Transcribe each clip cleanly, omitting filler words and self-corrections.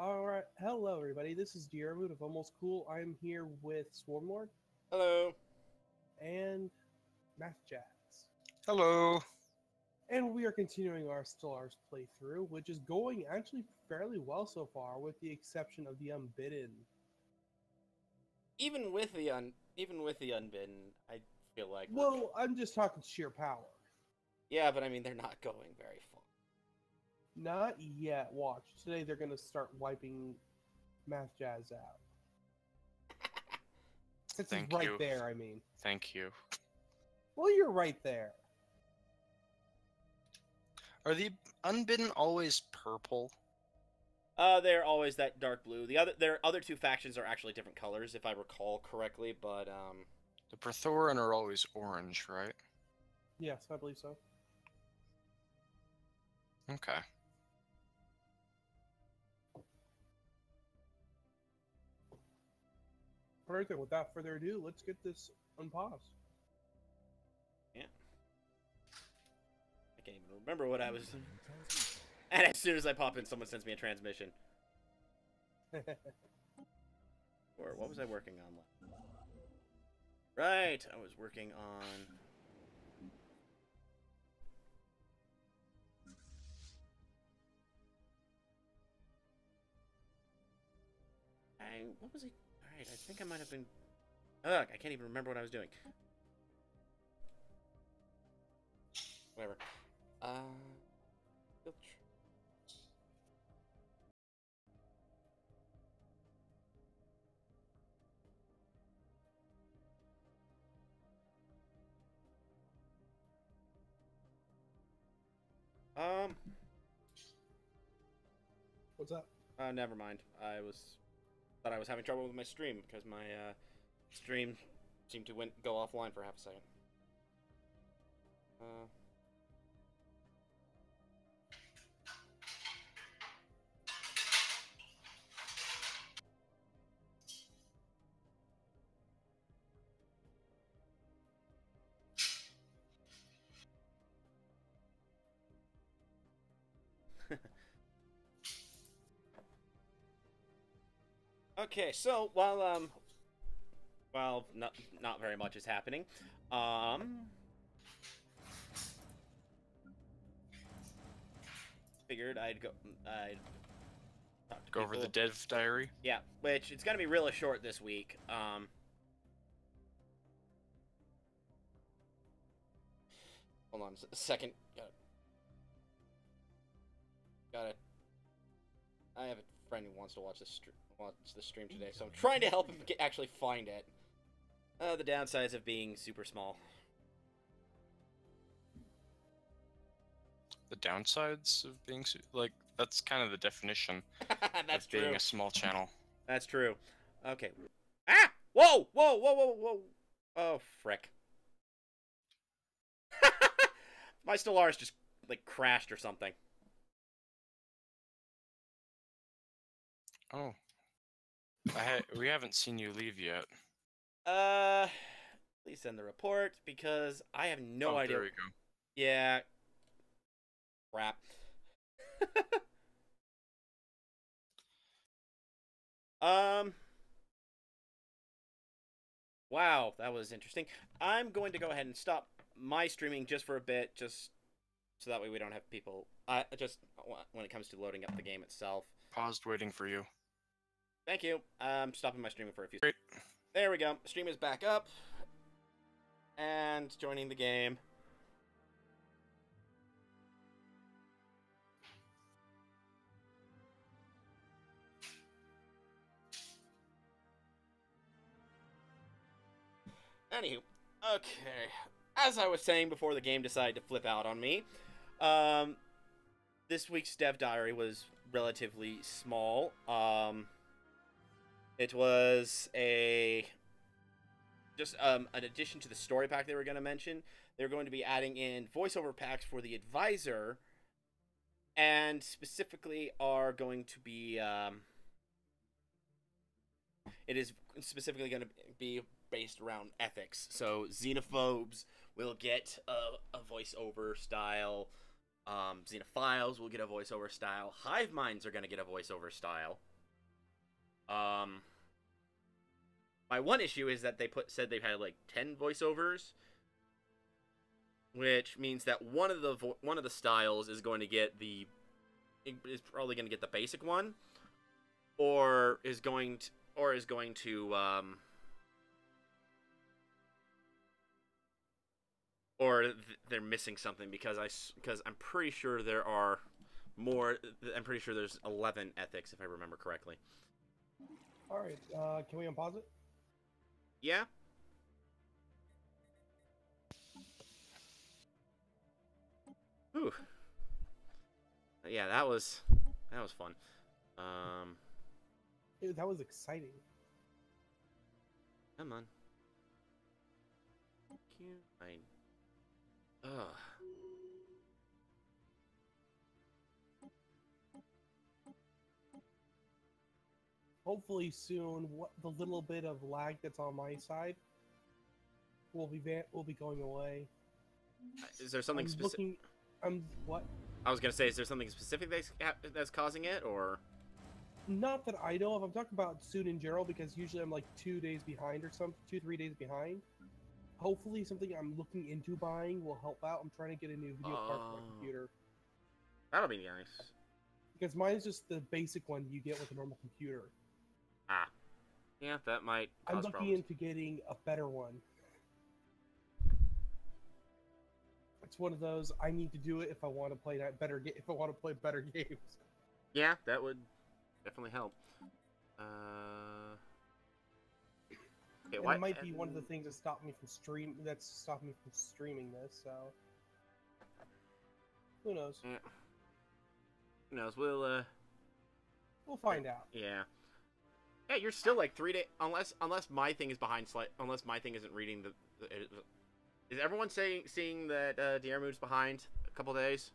Alright, hello everybody, this is Dierwood of Almost Cool. I'm here with Swarmlord Hello. and Math Jazz. Hello. And we are continuing our Stellaris playthrough, which is going actually fairly well so far, with the exception of the Unbidden. Even with the unbidden, I feel like Well, I'm just talking sheer power. yeah, but I mean they're not going very far. Not yet, watch. Today they're going to start wiping Math Jazz out. Since he's right there, I mean. Thank you. Well, you're right there. Are the Unbidden always purple? They're always that dark blue. Their other two factions are actually different colors, if I recall correctly. But The Prathoran are always orange, right? Yes, I believe so. Okay. Alright then, without further ado, let's get this unpaused. yeah, I can't even remember what I was. And as soon as I pop in, someone sends me a transmission. Or what was I working on? Right, I was working on. What was it? Alright, I think I might have been. Ugh, I can't even remember what I was doing. Whatever. Filter. What's up? Never mind. Thought I was having trouble with my stream because my stream seemed to go offline for half a second. Okay, so while not very much is happening, figured I'd talk to Go over people. the Dev Diary. Yeah, which it's gonna be really short this week. Hold on a second. Got it. I have a friend who wants to watch the stream today, so I'm trying to help him actually find it. The downsides of being super small. The downsides of being that's kind of the definition That's of being true. a small channel. That's true. Okay. Ah! Whoa! Whoa! Whoa! Whoa! Whoa! Oh, frick. My Stellaris just, like, crashed or something. Oh. We haven't seen you leave yet. Please send the report, because I have no idea. There we go. Yeah. Crap. Wow, that was interesting. I'm going to go ahead and stop my streaming just for a bit, just so that way we don't have people. Just when it comes to loading up the game itself. Paused, waiting for you. Thank you. I'm stopping my streaming for a few Great. seconds. There we go. Stream is back up. And joining the game. Anywho, okay. As I was saying before the game decided to flip out on me, this week's Dev Diary was relatively small. It was just an addition to the story pack they were going to mention. They're going to be adding in voiceover packs for the advisor, and specifically are going to be it is specifically going to be based around ethics. So xenophobes will get a voiceover style. Xenophiles will get a voiceover style. Hive minds are going to get a voiceover style. My one issue is that said they've had like 10 voiceovers, which means that one of the styles is going to get is probably going to get the basic one, or is going to they're missing something because I'm pretty sure there are more. I'm pretty sure there's 11 ethics if I remember correctly. All right, can we unpause it? Yeah. Whew. Yeah, that was fun. That was exciting. Come on. Ugh. Hopefully soon, the little bit of lag that's on my side will be going away. Is there something specific? What? I was gonna say, is there something specific that's causing it, or? Not that I know of. I'm talking about soon in general because usually I'm like 2 days behind or something, 2-3 days behind. Hopefully something I'm looking into buying will help out. I'm trying to get a new video card for my computer. That'll be nice. Because mine is just the basic one you get with a normal computer. Ah. Yeah, that might cause I'm looking problems. into getting a better one. It's one of those I need to do it if I want to play if I want to play better games. Yeah, that would definitely help. Okay, And it might be one of the things that stopped me from streaming this. So who knows? Yeah. Who knows? We'll find out. Yeah. Yeah, you're still like 3 days unless my thing is behind unless my thing isn't reading is everyone seeing that Diarmu's behind a couple days?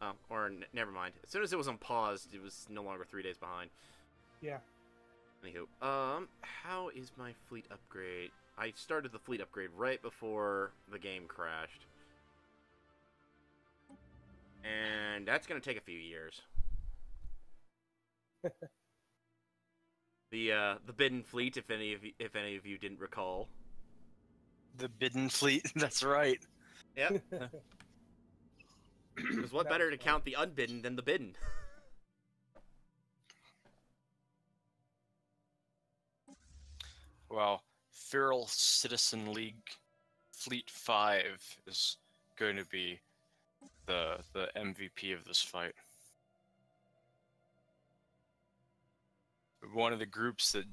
Oh, or never mind. As soon as it was on pause, it was no longer 3 days behind. Yeah. Anywho, how is my fleet upgrade? I started the fleet upgrade right before the game crashed. And that's gonna take a few years. The Bidden fleet, if any of you didn't recall. The Bidden fleet, that's right. Yep. Because what better to count the unbidden than the bidden? Well, Feral Citizen League Fleet 5 is going to be the MVP of this fight. One of the groups that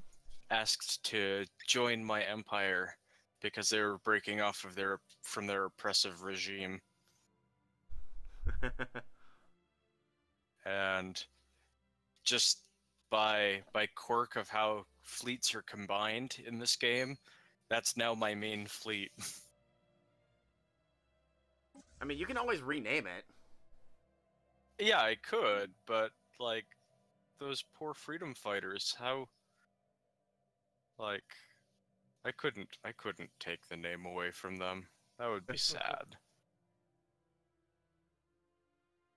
asked to join my empire because they were breaking off of from their oppressive regime. And just by quirk of how fleets are combined in this game, that's now my main fleet. I mean, you can always rename it. Yeah, I could, but like those poor freedom fighters, how like I couldn't take the name away from them. That would be sad.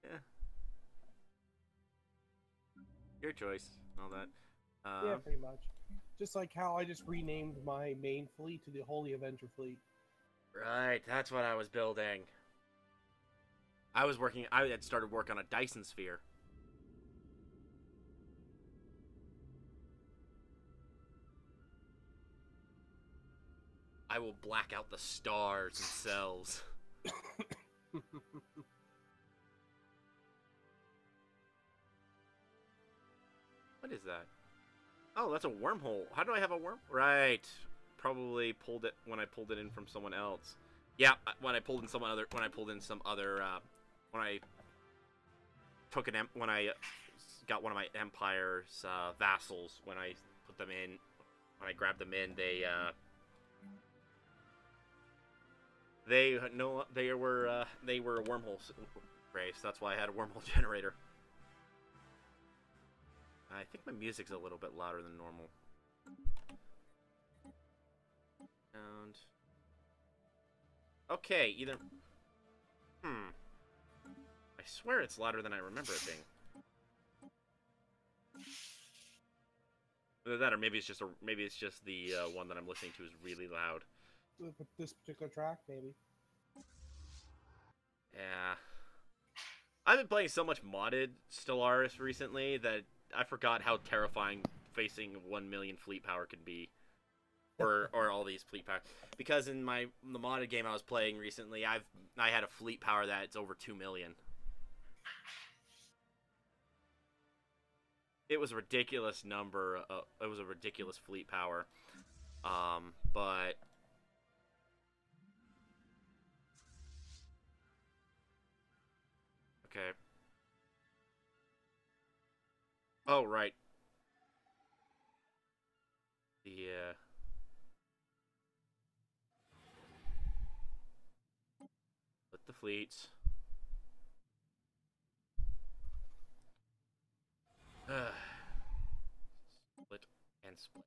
Yeah. Your choice, all that. Yeah, pretty much. Just like how I just renamed my main fleet to the Holy Avenger fleet. Right, that's what I was building. I had started work on a Dyson sphere. I will black out the stars themselves. What is that? Oh, that's a wormhole. How do I have a worm? Right. Probably pulled it when I pulled it in from someone else. Yeah, when I pulled in some other, when I got one of my Empire's vassals, when I grabbed them in, they were a wormhole race. That's why I had a wormhole generator. I think my music's a little bit louder than normal. And okay, either. I swear it's louder than I remember it being. Either that, or maybe it's just the one that I'm listening to is really loud. With this particular track, maybe. Yeah. I've been playing so much modded Stellaris recently that I forgot how terrifying facing 1 million fleet power can be. Or all these fleet power. Because in the modded game I was playing recently, I had a fleet power that's over 2 million. It was a ridiculous number. It was a ridiculous fleet power. But okay. Oh, right. The split the fleets. Split and split.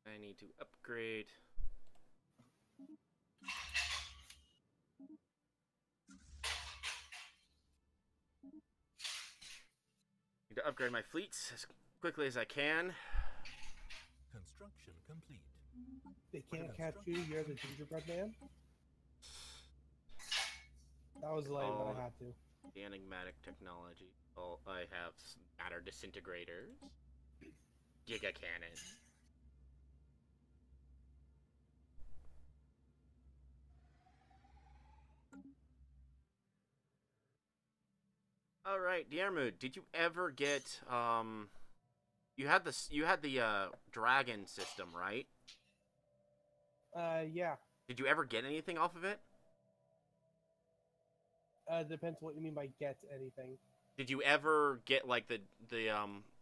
I need to upgrade. Need to upgrade my fleets as quickly as I can. Construction complete. They can't catch you. You're the gingerbread man. That was lame, but I had to. The enigmatic technology. Oh, I have matter disintegrators. Giga cannon. All right, Diarmuid, did you ever get you had the dragon system, right? Yeah. Did you ever get anything off of it? Depends what you mean by get anything. Did you ever get like the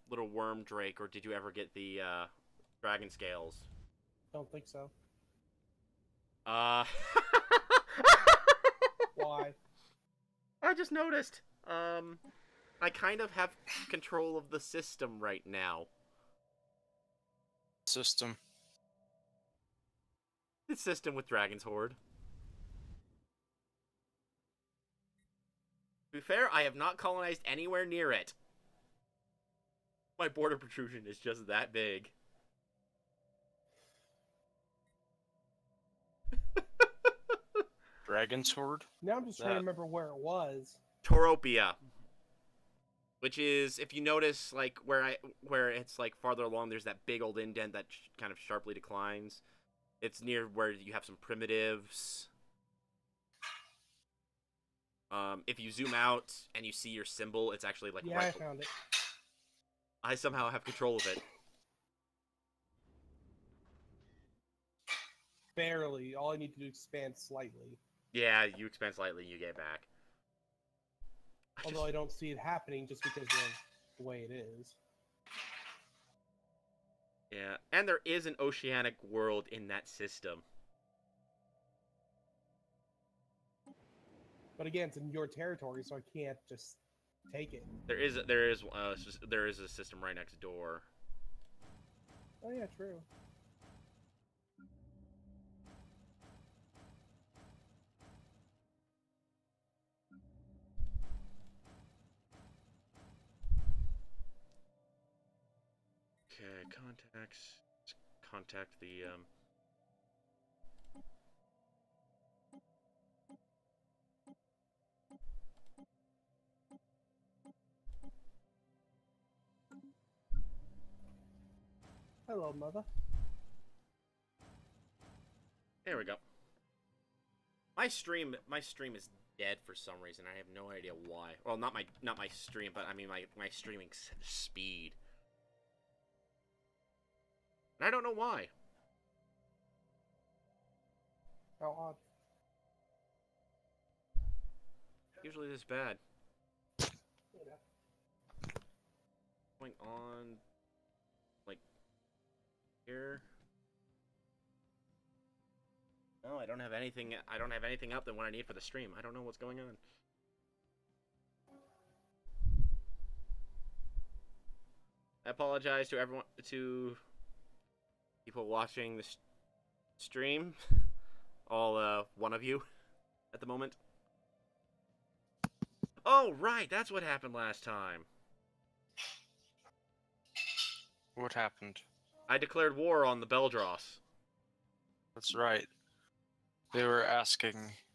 little worm drake, or did you ever get the dragon scales? Don't think so. Uh Why? I just noticed. I kind of have control of the system right now. System. The system with Dragon's Horde. To be fair, I have not colonized anywhere near it. My border protrusion is just that big. Dragon's Horde? Now I'm just trying to remember where it was. Toropia. Which is, if you notice, like, where it's, like, farther along, there's that big old indent that kind of sharply declines. It's near where you have some primitives. If you zoom out and you see your symbol, it's actually, like, Yeah, I found it. I somehow have control of it. Barely. All I need to do is expand slightly. Yeah, you expand slightly, you get back. Although I don't see it happening just because of the way it is. Yeah, and there is an oceanic world in that system. But again, it's in your territory, so I can't just take it. There is a system right next door. Oh yeah, true. Okay, contacts. Contact the Hello, mother. There we go. My stream is dead for some reason. I have no idea why. Well, not my stream, but I mean my streaming speed. And I don't know why. How odd. Usually this bad. Yeah. Going on like here. No, I don't have anything. I don't have anything up than what I need for the stream. I don't know what's going on. I apologize to everyone, to people watching the stream. All one of you at the moment. Oh, right, that's what happened last time. What happened? I declared war on the Beldross. That's right. They were asking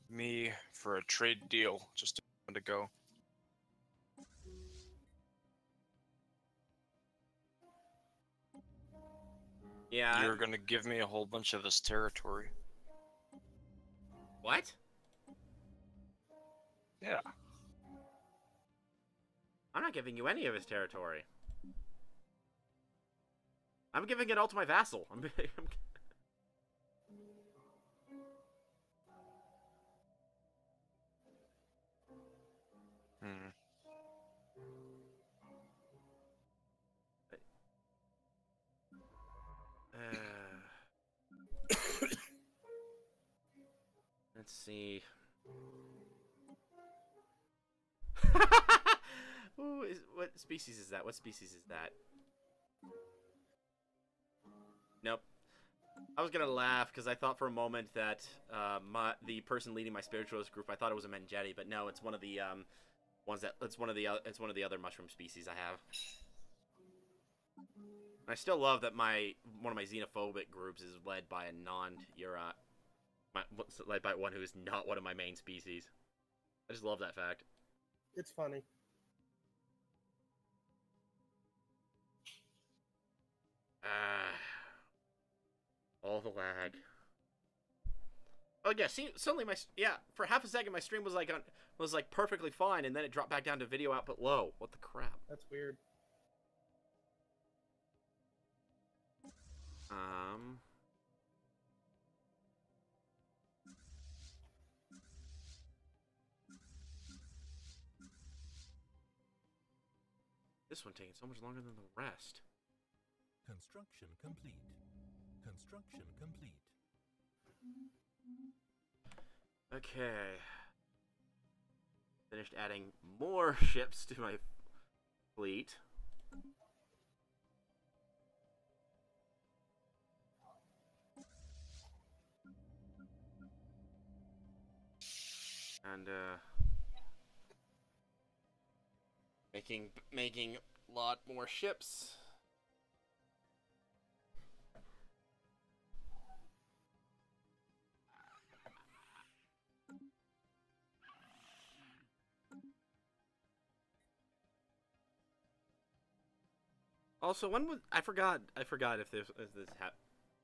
me for a trade deal just a moment ago. Yeah. You're gonna give me a whole bunch of this territory. What? Yeah. I'm not giving you any of his territory. I'm giving it all to my vassal. Hmm. Let's see. Ooh, what species is that? What species is that? Nope. I was gonna laugh because I thought for a moment that the person leading my spiritualist group, I thought it was a Mengeti, but no, it's one of the it's one of the other mushroom species I have. I still love that one of my xenophobic groups is led by a led by one who is not one of my main species. I just love that fact. It's funny. All the lag. Oh yeah, see, suddenly for half a second my stream was like perfectly fine, and then it dropped back down to video output low. What the crap? That's weird. This one taking so much longer than the rest. Construction complete. Construction complete. Okay. Finished adding more ships to my fleet. And making a lot more ships. Also, when would I forgot if this happened.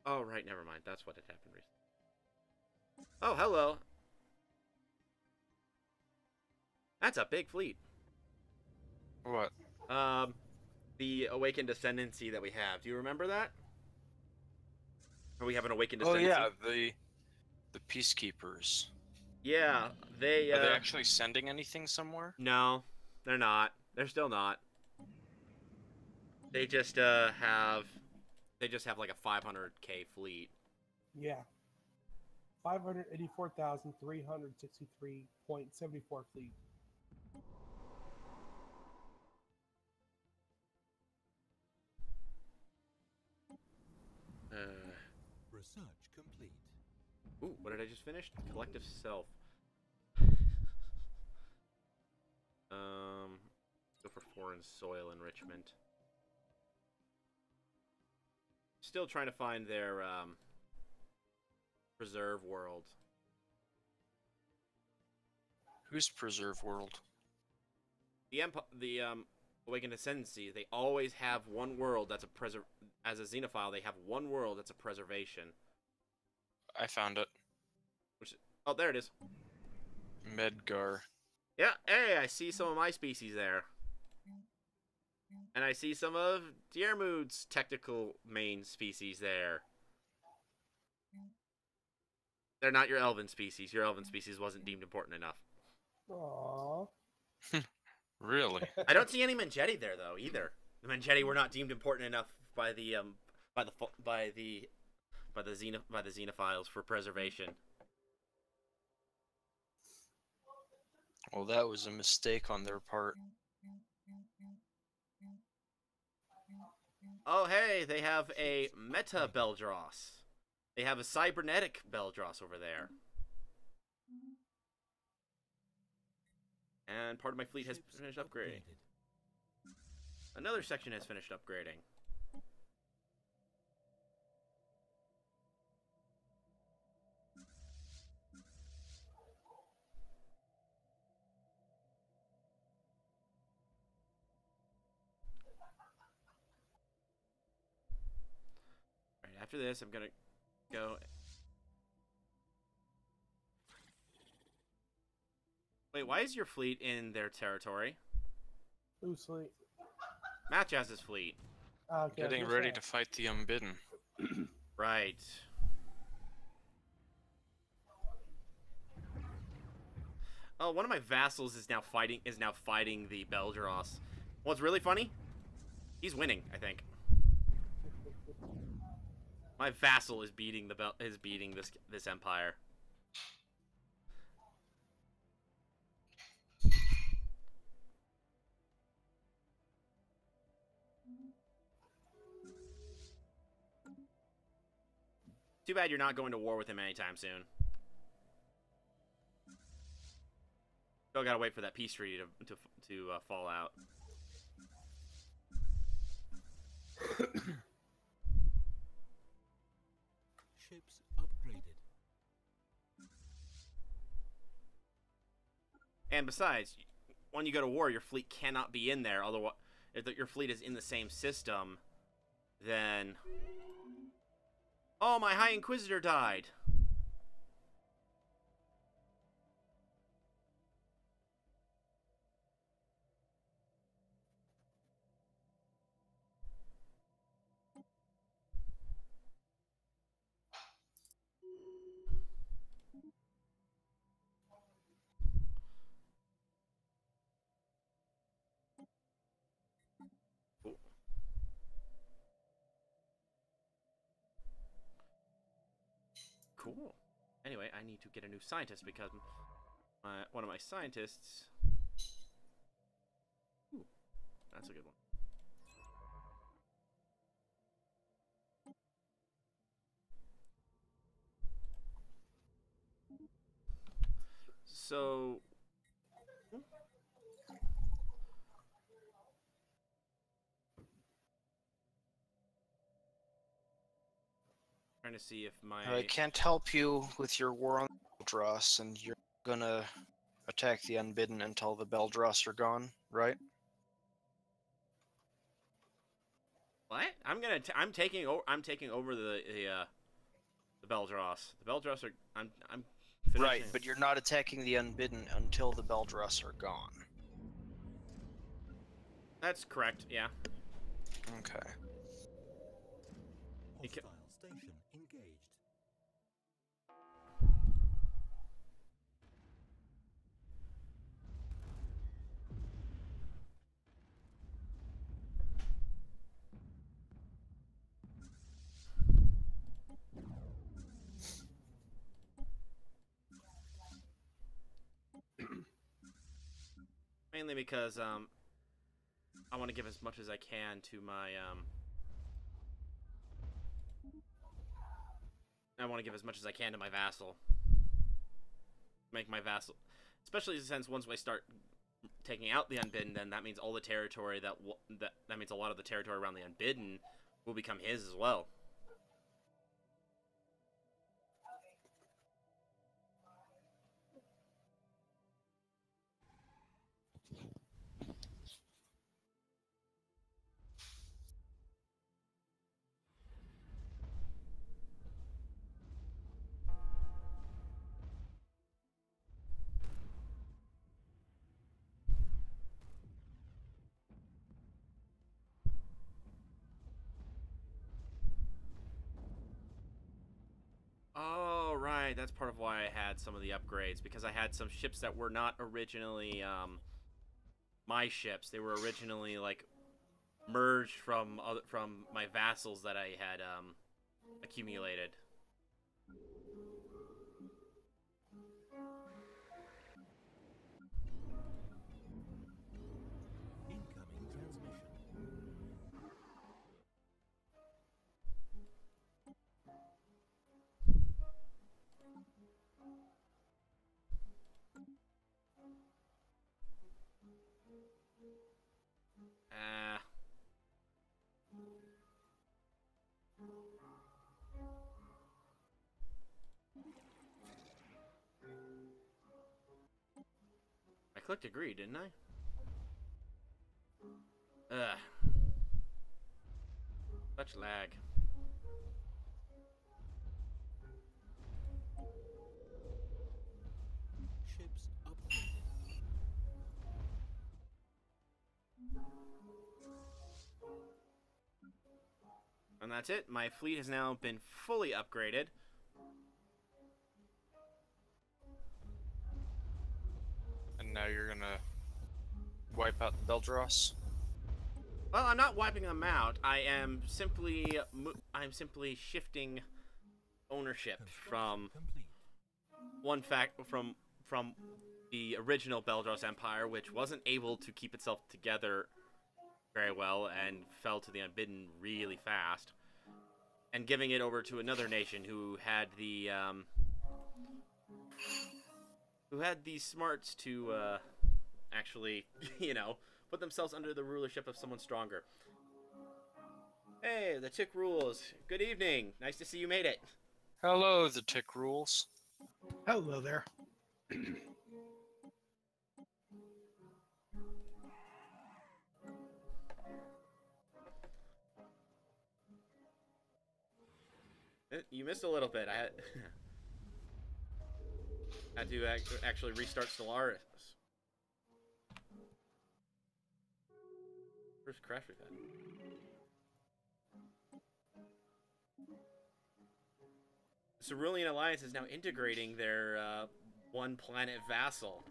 Oh right, never mind. That's what had happened recently. Oh, hello. That's a big fleet. What? The Awakened Ascendancy that we have. Do you remember that? Or we have an Awakened Oh Ascendancy? yeah, the Peacekeepers. Yeah, Are they actually sending anything somewhere? No, they're not. They're still not. They just have like a 500k fleet. Yeah. 584,363.74 fleet. Research complete. Ooh, what did I just finish? Collective Self. Go for foreign soil enrichment. Still trying to find their preserve world. Who's Preserve World? The Awakened Ascendancy, they always have one world that's as a xenophile, they have one world that's a preservation. I found it. Oh, there it is. Medgar. Yeah, hey, I see some of my species there. And I see some of Diarmude's technical main species there. They're not your elven species. Your elven species wasn't deemed important enough. Aww. Really? I don't see any Mengeti there though either. The Mengeti were not deemed important enough by the xenophiles for preservation. Well, that was a mistake on their part. Oh, hey, they have a Meta Beldross. They have a Cybernetic Beldross over there. And part of my fleet has finished upgrading. Another section has finished upgrading. Alright, after this, I'm gonna go... Wait, why is your fleet in their territory? Who's sleep? Match has his fleet. Okay, Getting ready to fight the Unbidden. Right. Oh, one of my vassals is now fighting the Beldross. What's really funny? He's winning, I think. My vassal is beating this empire. Too bad you're not going to war with him anytime soon. Still gotta wait for that peace treaty to fall out. Ships upgraded. And besides, when you go to war, your fleet cannot be in there. Otherwise, if your fleet is in the same system, then... Oh, my High Inquisitor died. Cool. Anyway, I need to get a new scientist because one of my scientists... Ooh, that's a good one. So... Trying to see if my... I can't help you with your war on Beldross, and you're gonna attack the Unbidden until the Beldross are gone, right? What? I'm taking over the Beldross. The Beldross are... I'm finishing. Right, but you're not attacking the Unbidden until the Beldross are gone. That's correct, yeah. Okay. Hostile station engaged. Mainly because I want to give as much as I can to my I want to give as much as I can to my vassal. Make my vassal, especially since once I start taking out the Unbidden, then that means all the territory that means a lot of the territory around the Unbidden will become his as well. Oh, right. That's part of why I had some of the upgrades, because I had some ships that were not originally my ships. They were originally like merged from my vassals that I had accumulated. Incoming transmission. clicked agree, didn't I? Ugh. Such lag. Ships upgraded. And that's it. My fleet has now been fully upgraded. And now you're gonna wipe out the Beldross? Well, I'm not wiping them out. I'm simply shifting ownership from Complete. from the original Beldros Empire, which wasn't able to keep itself together very well and fell to the Unbidden really fast, and giving it over to another nation who had the smarts to actually, put themselves under the rulership of someone stronger. Hey, the Tick rules. Good evening. Nice to see you made it. Hello, the Tick rules. Hello there. You missed a little bit. I had to actually restart Stellaris. First crash we've had. The Cerulean Alliance is now integrating their one planet vassal.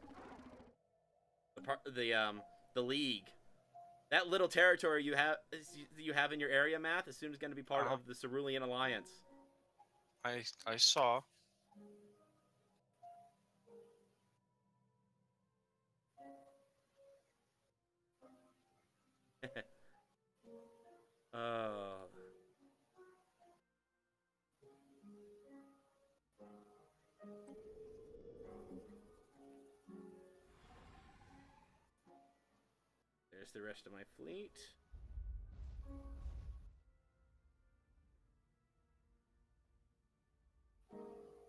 The League. That little territory you have in your area, Math, as soon as going to be part of the Cerulean Alliance. I saw. Oh. There's the rest of my fleet.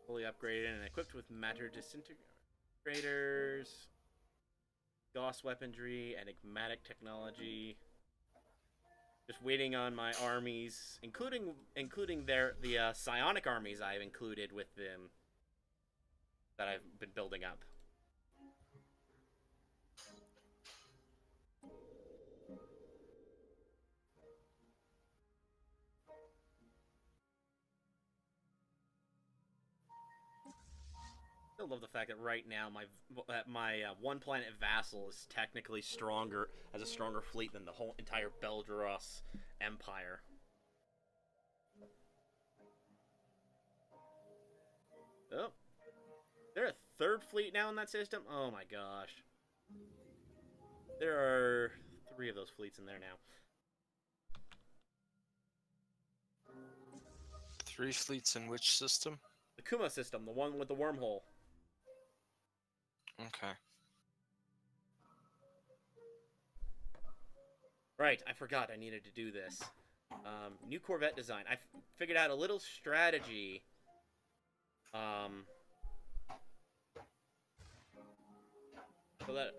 Fully upgraded and equipped with matter disintegrators, Gauss weaponry, enigmatic technology. Just waiting on my armies, including the psionic armies I've included with them that I've been building up. I still love the fact that right now my one planet vassal is technically stronger, has a stronger fleet than the whole entire Beldros Empire. Oh, they're a third fleet now in that system? Oh my gosh. There are 3 of those fleets in there now. 3 fleets in which system? The Kuma system, the one with the wormhole. Okay. Right, I forgot I needed to do this. New Corvette design. I figured out a little strategy.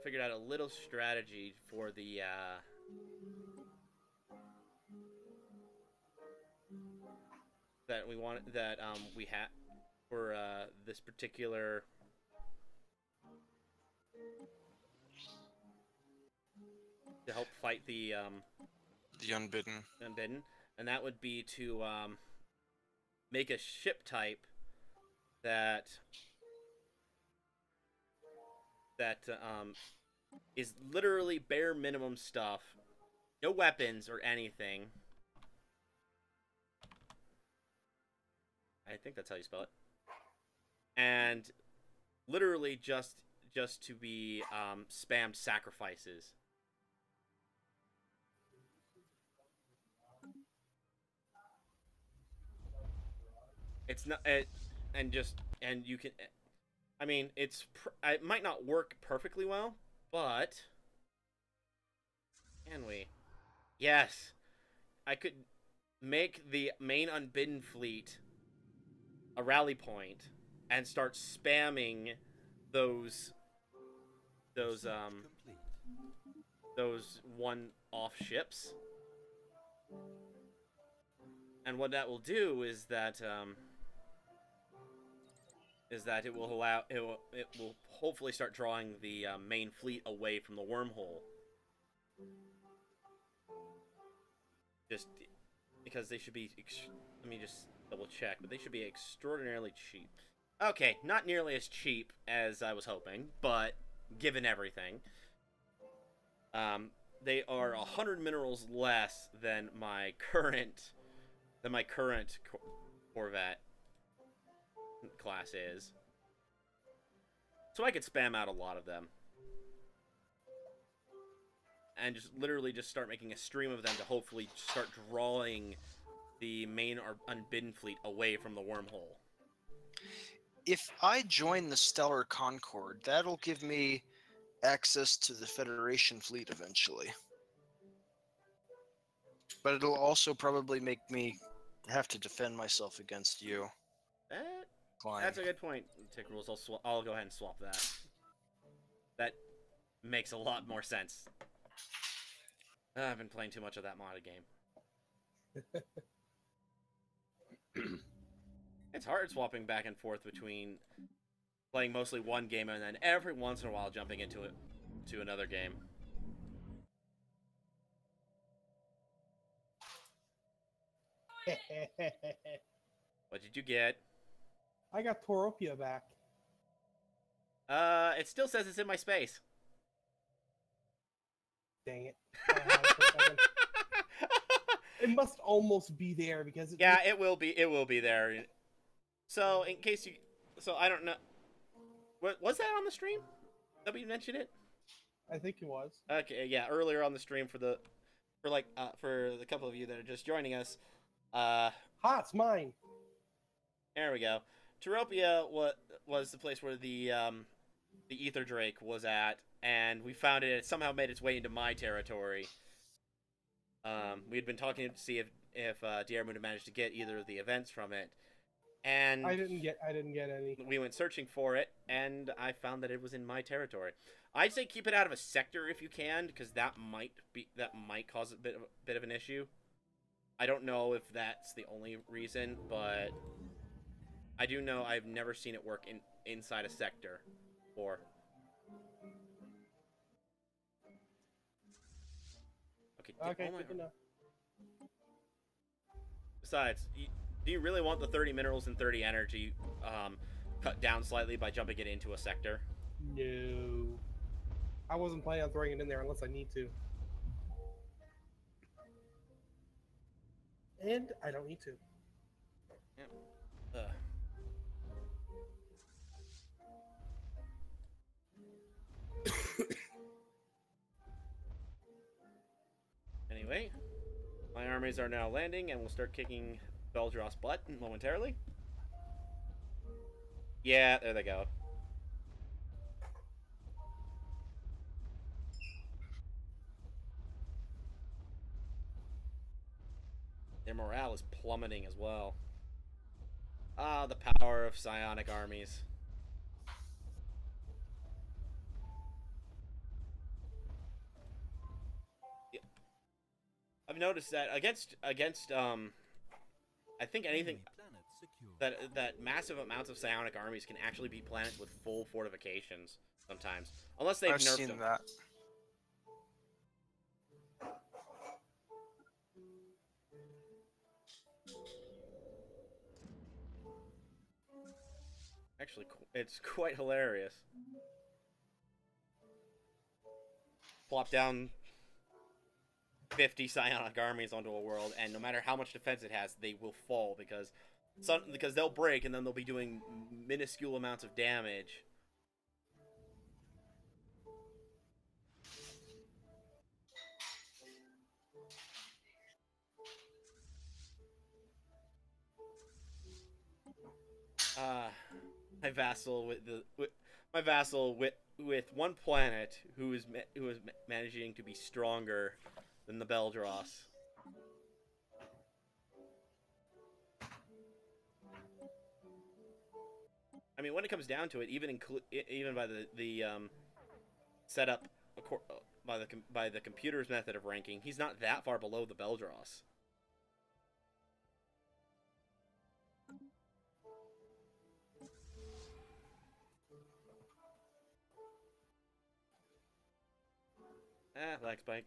Figured out a little strategy for the we had for this particular to help fight the Unbidden. Unbidden, and that would be to make a ship type that is literally bare minimum stuff, no weapons or anything. I think that's how you spell it. And literally just to be spammed sacrifices. It's not and you can. I mean, it might not work perfectly well, but can we? Yes, I could make the main Unbidden fleet a rally point and start spamming those those Complete. those one-off ships. And what that will do is that it will hopefully start drawing the main fleet away from the wormhole. Just because they should be. Let me just double check, but they should be extraordinarily cheap. Okay, not nearly as cheap as I was hoping, but given everything, they are 100 minerals less than my current Corvette class is. So I could spam out a lot of them. And just literally just start making a stream of them to hopefully start drawing the main or unbidden fleet away from the wormhole. If I join the Stellar Concord, that'll give me access to the Federation fleet eventually. But it'll also probably make me have to defend myself against you. Klein. That's a good point. Tick rules. I'll go ahead and swap that. That makes a lot more sense. I've been playing too much of that modded game. It's hard swapping back and forth between playing mostly one game and then every once in a while jumping into another game. What did you get? I got Toropia back. It still says it's in my space. Dang it. It must almost be there because it Yeah, it will be. It will be there. So, in case you, I don't know. Was that on the stream that we mentioned it? I think it was. Okay, yeah, earlier on the stream for the couple of you that are just joining us. It's mine. There we go. Teropia was the place where the Ether Drake was at, and we found it. It somehow made its way into my territory. We had been talking to see if Diarmuid had managed to get either of the events from it, and I didn't get any. we went searching for it, and I found that it was in my territory. I'd say keep it out of a sector if you can, because that might cause a bit of an issue. I don't know if that's the only reason, but I do know I've never seen it work inside a sector before. Okay, good enough. Besides, do you really want the 30 minerals and 30 energy cut down slightly by jumping it into a sector? No. I wasn't planning on throwing it in there unless I need to. And I don't need to. Yep. Anyway, my armies are now landing, and we'll start kicking Beldross' butt momentarily. Yeah, there they go. Their morale is plummeting as well. Ah, the power of psionic armies. Yeah. I've noticed that against I think anything that massive amounts of psionic armies can actually beat planets with full fortifications sometimes, unless they've nerfed seen them. that. Actually, it's quite hilarious. Plop down 50 psionic armies onto a world, and no matter how much defense it has, they will fall because they'll break, and then they'll be doing minuscule amounts of damage. My vassal with one planet who is managing to be stronger than the Beldross. I mean, when it comes down to it, even by the set up by the computer's method of ranking, he's not that far below the Beldross. Lag spike.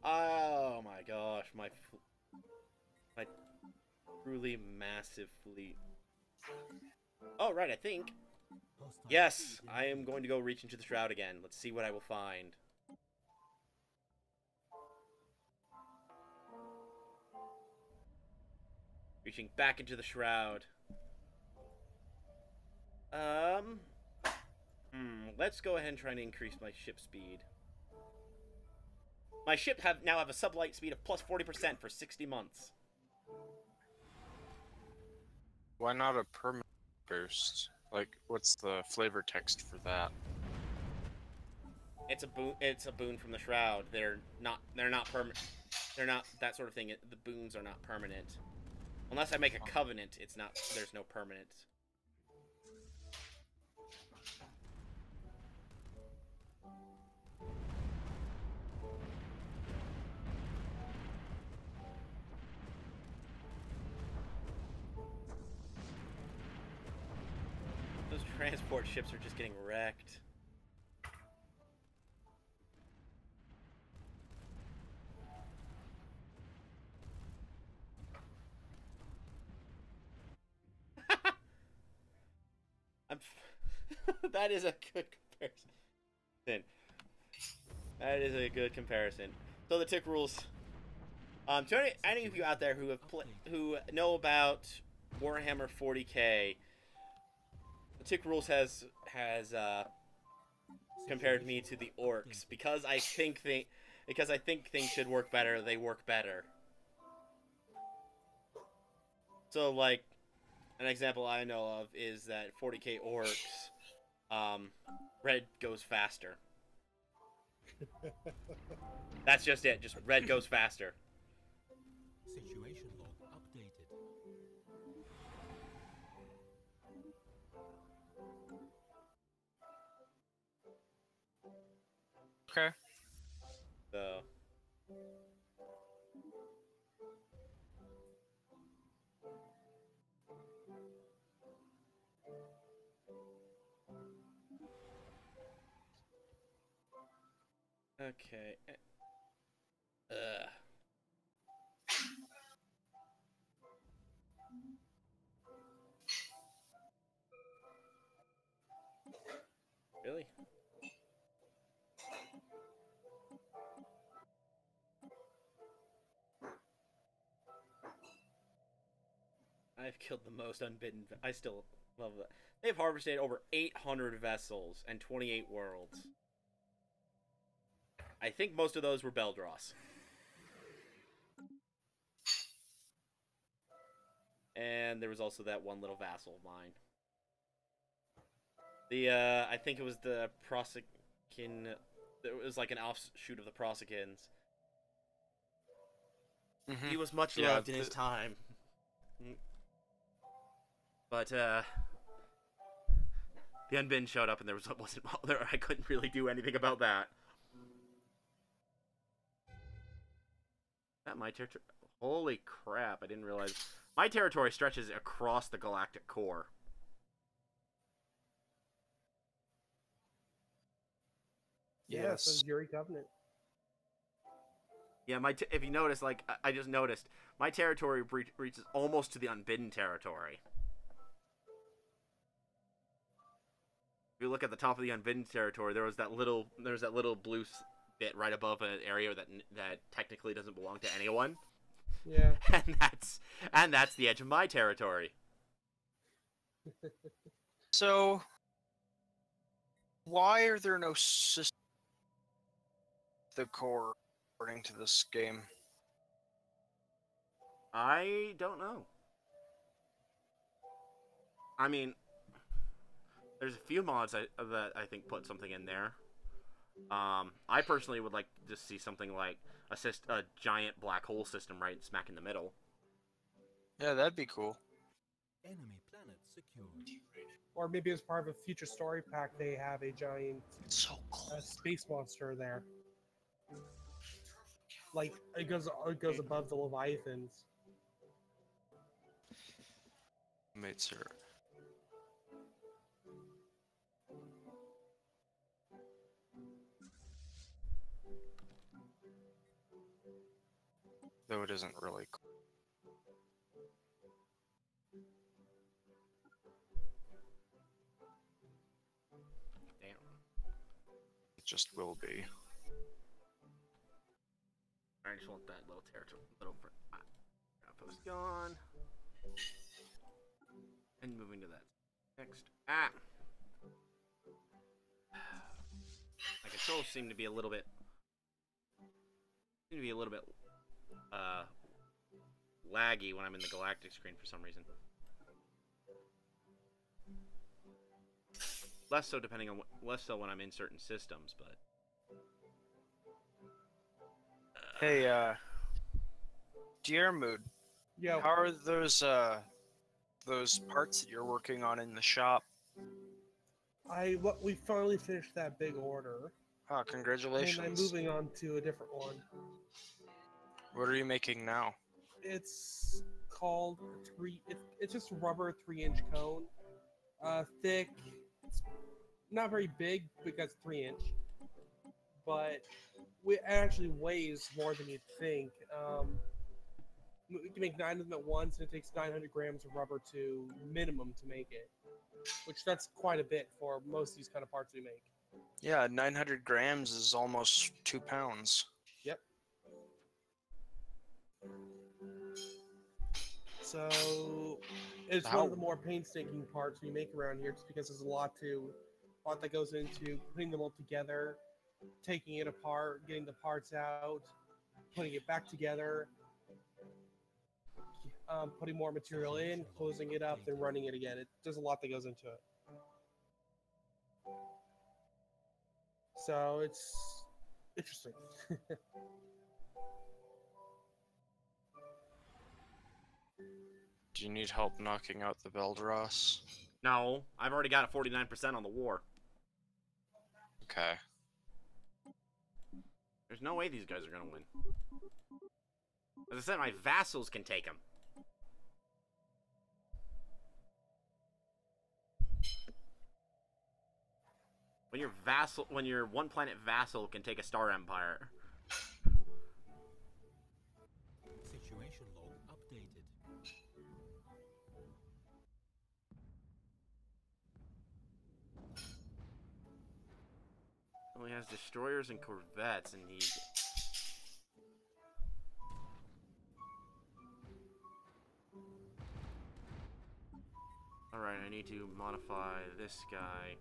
Oh my gosh, my truly massive fleet. Oh right, I think. Yes, I am going to go reach into the shroud again. Let's see what I will find. Reaching back into the shroud. Let's go ahead and try and increase my ship speed. My ship now have a sublight speed of plus 40% for 60 months. Why not a permanent boost? Like, what's the flavor text for that? It's a boon. It's a boon from the shroud. They're not permanent. They're not that sort of thing. The boons are not permanent. Unless I make a covenant, it's not. There's no permanent. Those transport ships are just getting wrecked. That is a good comparison. That is a good comparison. So the tick rules. To any of you out there who know about Warhammer 40k, the tick rules has compared me to the orcs because I think things should work better. They work better. So like. An example I know of is that 40k orcs, red goes faster. That's just it. Just red goes faster. Situation log updated. Okay. So. Okay. Really? I've killed the most unbidden. I still love that. They've harvested over 800 vessels and 28 worlds. I think most of those were Beldross. And there was also that one little vassal of mine. I think it was the Prosekin. It was like an offshoot of the Prosekins. He was much loved in his time. But, the Unbidden showed up and I couldn't really do anything about that. My territory. Holy crap! I didn't realize my territory stretches across the galactic core. Yes, so Yuri Covenant. Yeah, if you notice, like I just noticed, my territory reaches almost to the Unbidden territory. If you look at the top of the Unbidden territory, there's that little blue bit right above an area that technically doesn't belong to anyone. Yeah. and that's the edge of my territory. So, why are there no systems the core according to this game? I don't know. I mean, there's a few mods that I think put something in there. I personally would like to see something like a giant black hole system right smack in the middle. Yeah, that'd be cool. Enemy planet secured. Or maybe as part of a future story pack, they have a giant So close. space monster there. Like it goes above the Leviathans. Mates are. Though it isn't really cool. Damn. It just will be. I just want that little territory. Little outpost gone. And moving to that next. Ah. My controls seem to be a little bit. Laggy when I'm in the galactic screen for some reason. Less so when I'm in certain systems, but. Hey, Dear Mood, Yeah, how are those parts that you're working on in the shop? we finally finished that big order, Oh, and congratulations. I'm moving on to a different one. What are you making now? It's called It's just a rubber 3-inch cone, thick. It's not very big because 3-inch, but it actually weighs more than you'd think. We can make 9 of them at once, and it takes 900 grams of rubber to minimum to make it, which that's quite a bit for most of these kind of parts we make. Yeah, 900 grams is almost 2 pounds. Yep. So it's one of the more painstaking parts we make around here, just because there's a lot that goes into putting them all together, taking it apart, getting the parts out, putting it back together, putting more material in, closing it up, then running it again. There's a lot that goes into it. So it's interesting. Do you need help knocking out the Beldross? No, I've already got a 49% on the war. Okay. There's no way these guys are gonna win. As I said, my vassals can take them. When your one planet vassal can take a star empire. Situation log updated. Only has destroyers and corvettes, and he. Alright, I need to modify this guy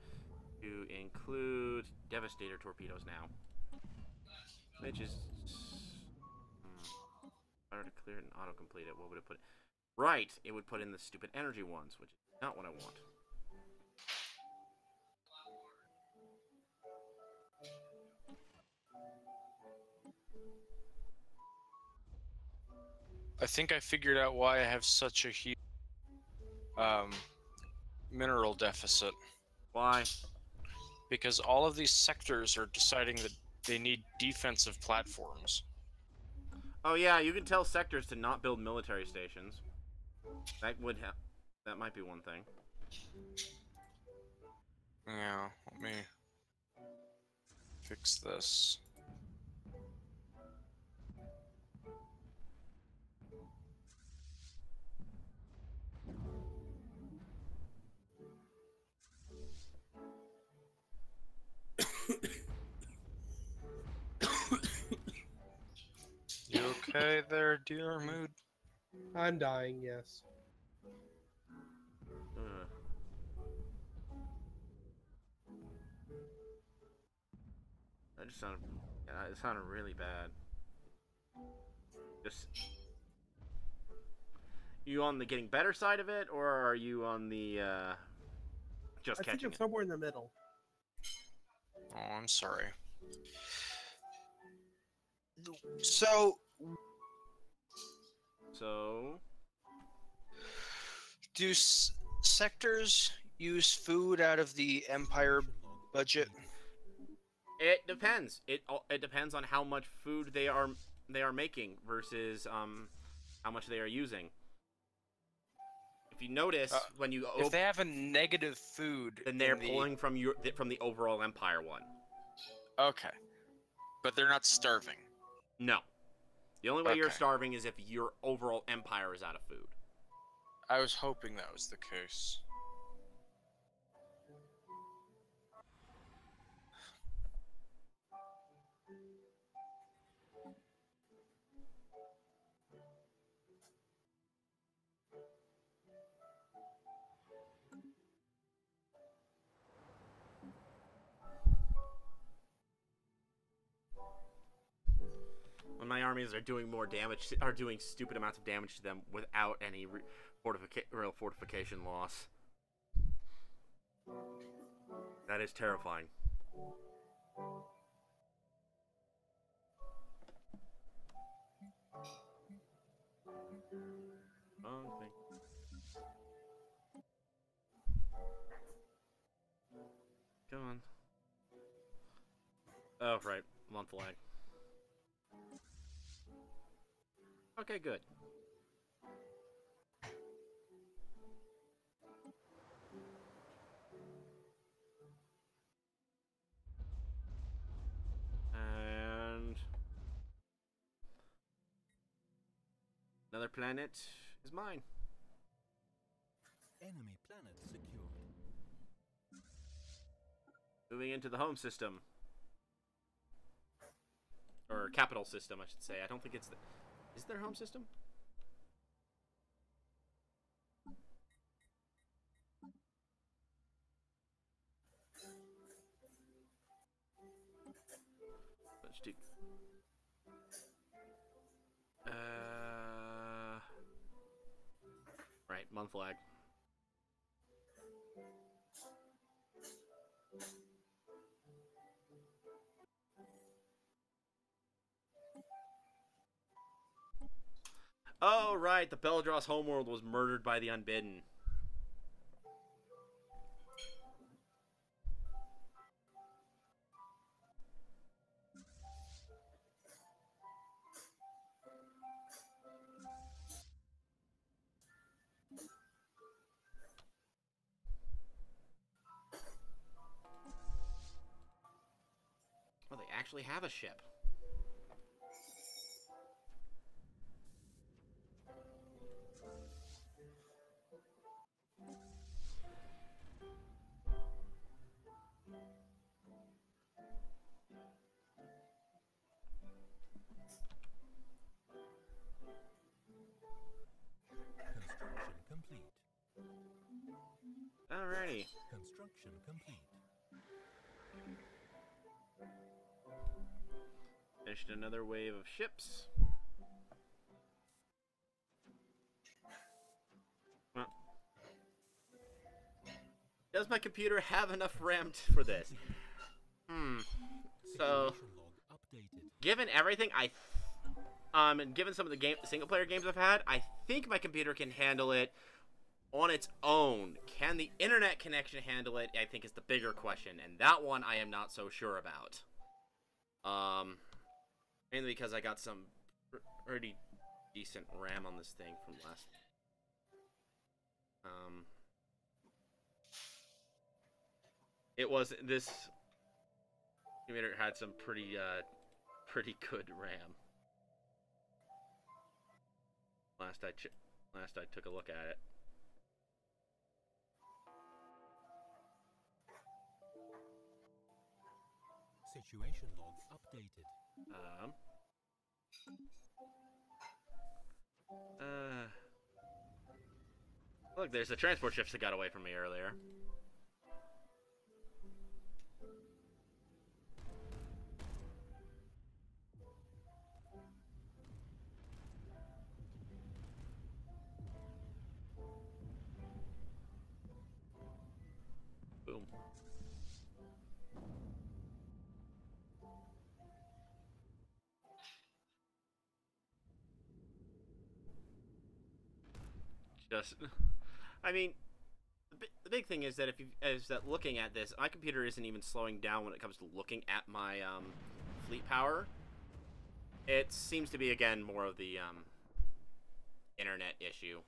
to include Devastator torpedoes now. Which is. If I were to clear it and auto-complete it, what would it put? Right, it would put in the stupid energy ones, which is not what I want. I think I figured out why I have such a huge mineral deficit. Why? Because all of these sectors are deciding that they need defensive platforms. Oh yeah, you can tell sectors to not build military stations. That would have. That might be one thing. Yeah, let me fix this. You okay there, dear Mood? I'm dying, yes. Ugh. That just sounded. Yeah, it sounded really bad. Just. You on the getting better side of it, or are you on the just I think catching I'm it? somewhere in the middle. Oh, I'm sorry. So, So Do sectors use food out of the Empire budget? It depends. It depends on how much food they are making versus how much they are using. If you notice when you If they have a negative food, then they're in the... pulling from the overall Empire one. Okay, but they're not starving. No, the only way you're Okay. starving is if your overall Empire is out of food. I was hoping that was the case. When my armies are doing more damage, are doing stupid amounts of damage to them without any real fortification loss. That is terrifying. Wrong thing. Come on. Oh, right. Month lag. Okay, good. And another planet is mine. Enemy planet secured. Moving into the home system. Or capital system, I should say. I don't think it's the... Is their home system? Let's do... Right, month lag. Oh, right, the Beldros homeworld was murdered by the Unbidden. Well, they actually have a ship. Construction complete. Alrighty. Construction complete. Finished another wave of ships. Well, does my computer have enough RAM for this? So, Situation log updated. given everything, and given some of the single-player games I've had, I think my computer can handle it on its own. Can the internet connection handle it? I think is the bigger question, and that one I am not so sure about. Mainly because I got some pretty decent RAM on this thing from last. It was this computer had some pretty good RAM. Last I took a look at it. Situation log updated. Look, there's the transport ships that got away from me earlier. Boom. Just I mean, the big thing is that looking at this, my computer isn't even slowing down when it comes to looking at my fleet power. It seems to be again more of the internet issue.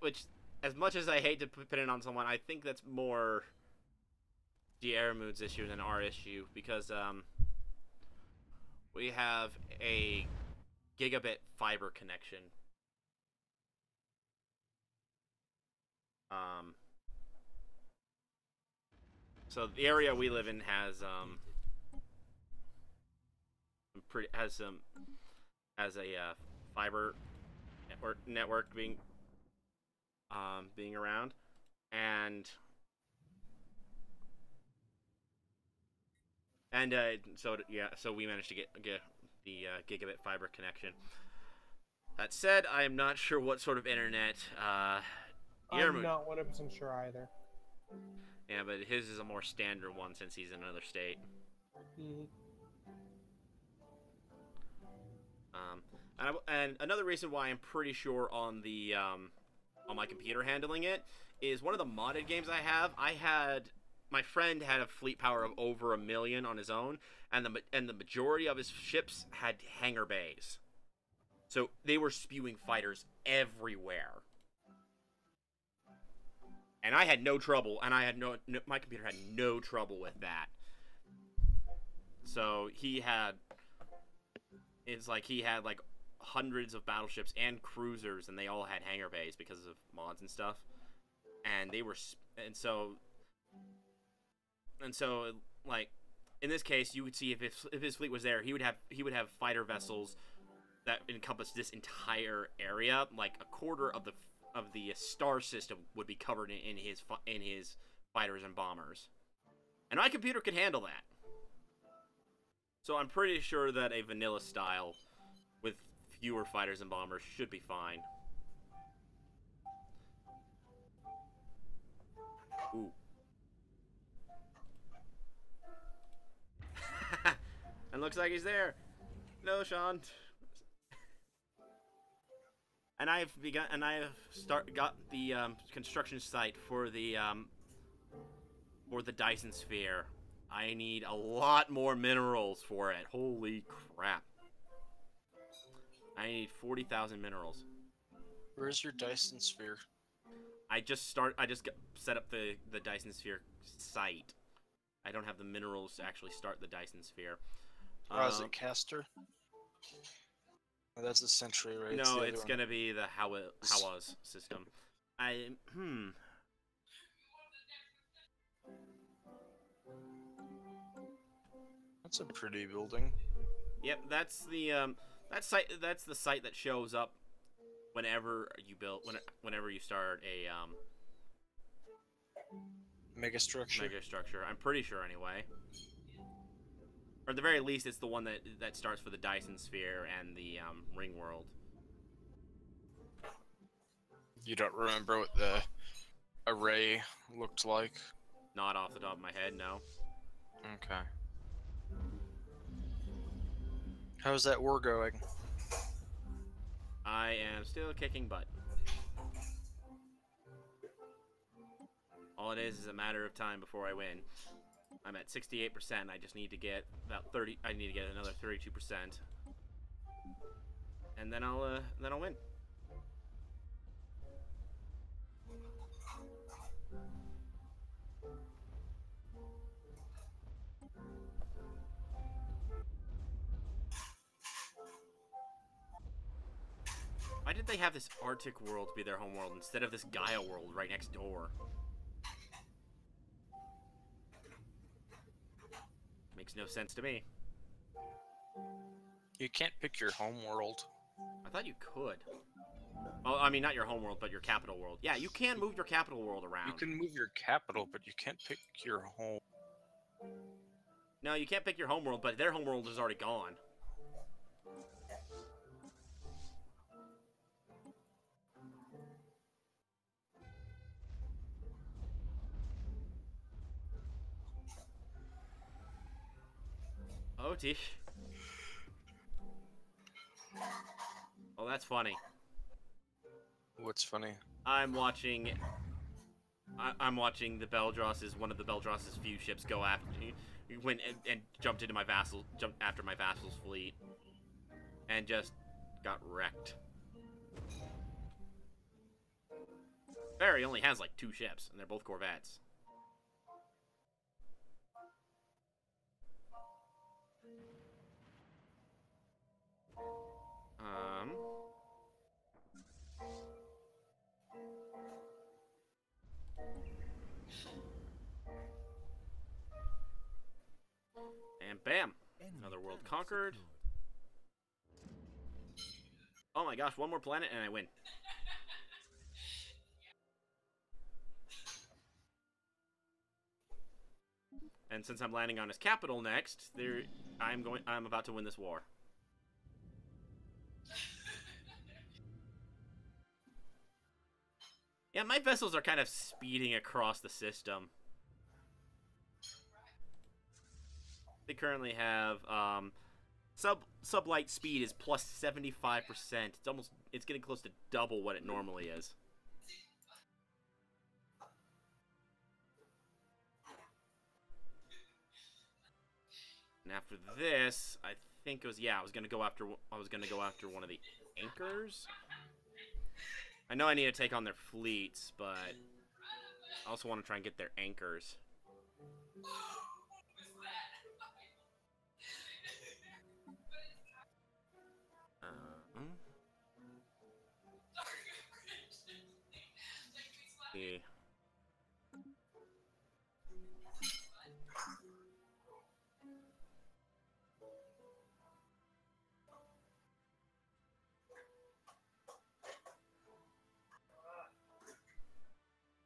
Which, as much as I hate to put it on someone, I think that's more Diarmuid's issue than our issue, because we have a gigabit fiber connection. So the area we live in has a fiber network being around, and so we managed to get the gigabit fiber connection. That said, I am not sure what sort of internet I'm not 100% sure either. Yeah, but his is a more standard one since he's in another state. And another reason why I'm pretty sure on the on my computer handling it is one of the modded games I have. My friend had a fleet power of over 1 million on his own, and the majority of his ships had hangar bays, so they were spewing fighters everywhere. And I had no trouble, and my computer had no trouble with that. So he had hundreds of battleships and cruisers, and they all had hangar bays because of mods and stuff. And so like in this case, you would see if his fleet was there, he would have fighter vessels that encompass this entire area. Like a quarter of the star system would be covered in his fighters and bombers, and my computer could handle that. So I'm pretty sure that a vanilla style with fewer fighters and bombers should be fine. Ooh. And looks like he's there. No, Sean. And I have got the construction site for the Dyson Sphere. I need a lot more minerals for it. Holy crap! I need 40,000 minerals. Where's your Dyson Sphere? I just set up the Dyson Sphere site. I don't have the minerals to actually start the Dyson Sphere. Oh, is it Caster? Oh, that's the Century, right? No, it's gonna be the Hawas system. That's a pretty building. Yep, that's the site that shows up whenever you start a megastructure. I'm pretty sure anyway. Or at the very least, it's the one that starts for the Dyson Sphere and the Ring World. You don't remember what the array looked like? Not off the top of my head, no. Okay. How's that war going? I am still kicking butt. All it is a matter of time before I win. I'm at 68%. I just need to get about 30. I need to get another 32%, and then I'll win. Why did they have this Arctic world be their home world instead of this Gaia world right next door? Makes no sense to me. You can't pick your home world. I thought you could. Well, I mean, not your home world, but your capital world. Yeah, you can move your capital world around. You can move your capital, but you can't pick your home. No, you can't pick your home world, but their home world is already gone. Oh, gee. Oh, that's funny. What's funny? I'm watching the Beldross's, one of the Beldross's few ships go after. He went and jumped after my vassal's fleet, and just got wrecked. Barry only has like 2 ships, and they're both corvettes. And bam! Another world conquered. Oh my gosh, one more planet and I win. And since I'm landing on his capital next, I'm about to win this war. Yeah, my vessels are kind of speeding across the system. They currently have sublight speed is plus 75%. It's getting close to double what it normally is. And after this, I think it was I was gonna go after one of the anchors. I know I need to take on their fleets, but I also want to try and get their anchors. Yeah. I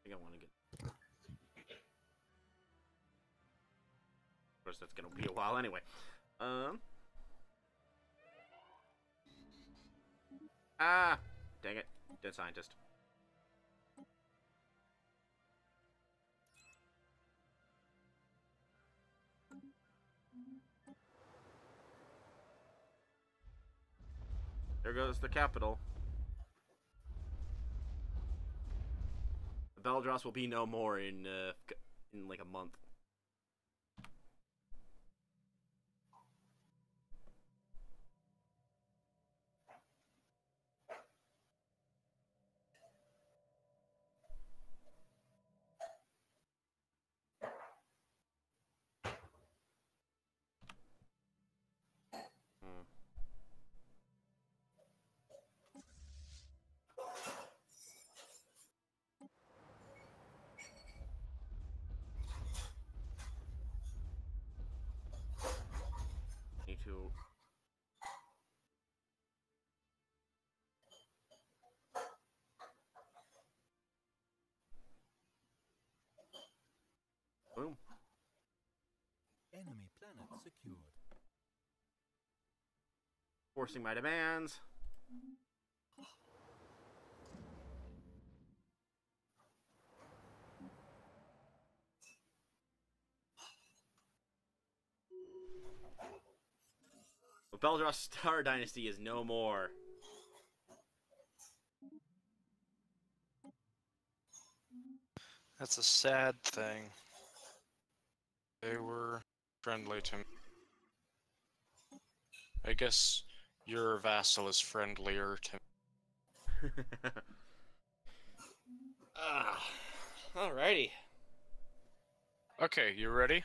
think I want to get. Of course, that's gonna be a while anyway. Dang it, dead scientist. There goes the capital. The Beldross will be no more in like a month. Need to. Boom. Enemy planet secured. Forcing my demands. The Beldross Star Dynasty is no more. That's a sad thing. They were friendly to me. I guess your vassal is friendlier to me. Alrighty. Okay, you ready?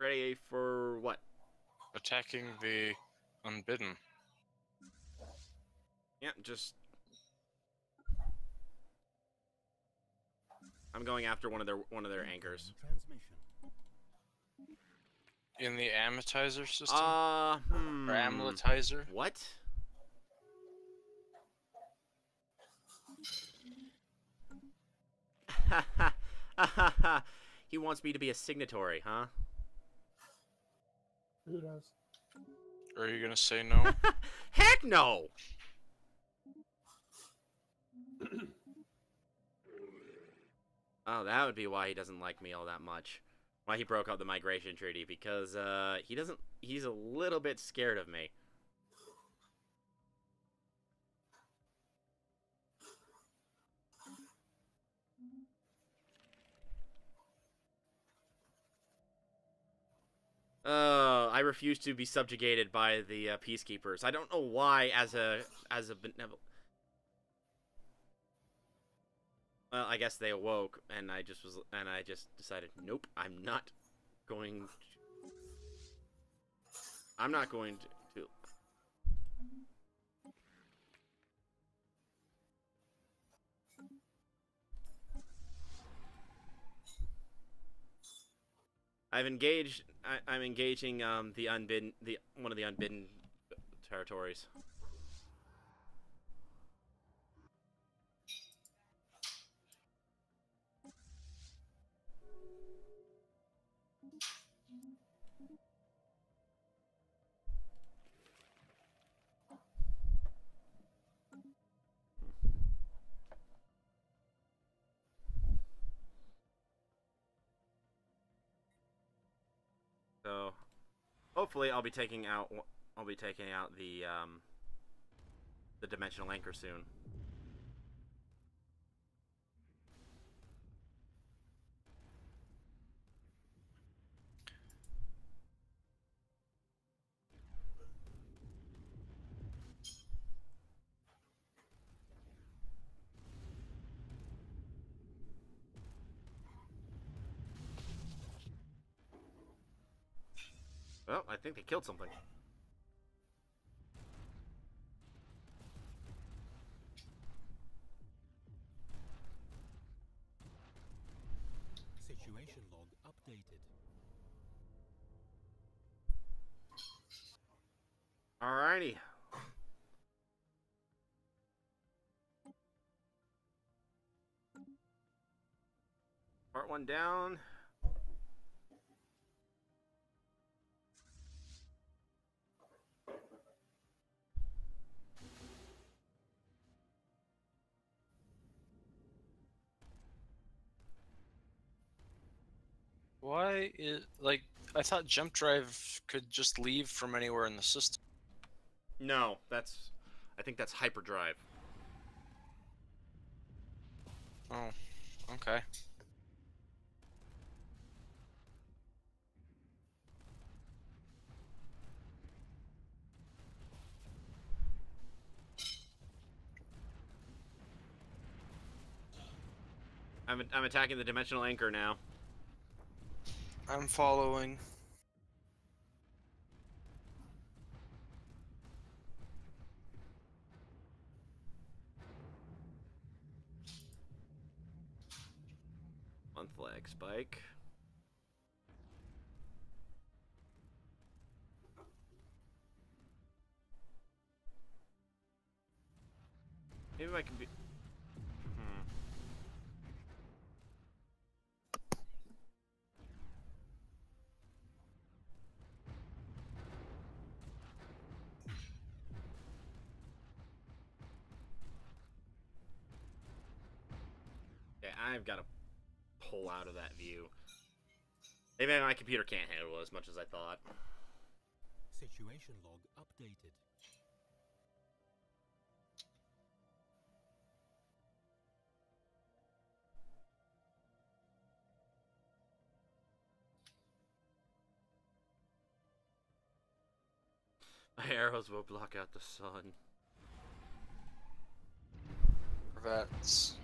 Ready for what? Attacking the Unbidden. Yeah, just. I'm going after one of their anchors. Transmission. In the amortizer system? Or Or amletizer? What? He wants me to be a signatory, huh? Who does? Are you gonna say no? Heck no! Oh, that would be why he doesn't like me all that much. Why he broke up the migration treaty, because he's a little bit scared of me. I refuse to be subjugated by the peacekeepers. I don't know why, as a benevolent. Well, I guess they awoke, and I just decided, nope, I'm not going to. I'm engaging the unbidden, one of the unbidden territories. So, hopefully, I'll be taking out the dimensional anchor soon. Well, I think they killed something. Situation log updated. Alrighty. Part 1 down. Why is like I thought jump drive could just leave from anywhere in the system. No, I think that's hyperdrive. Oh, okay. I'm attacking the dimensional anchor now. I'm following. On flag spike. Maybe I can be. Yeah, I've got to pull out of that view. Maybe my computer can't handle it as much as I thought. Situation log updated. My arrows will block out the sun. Vets.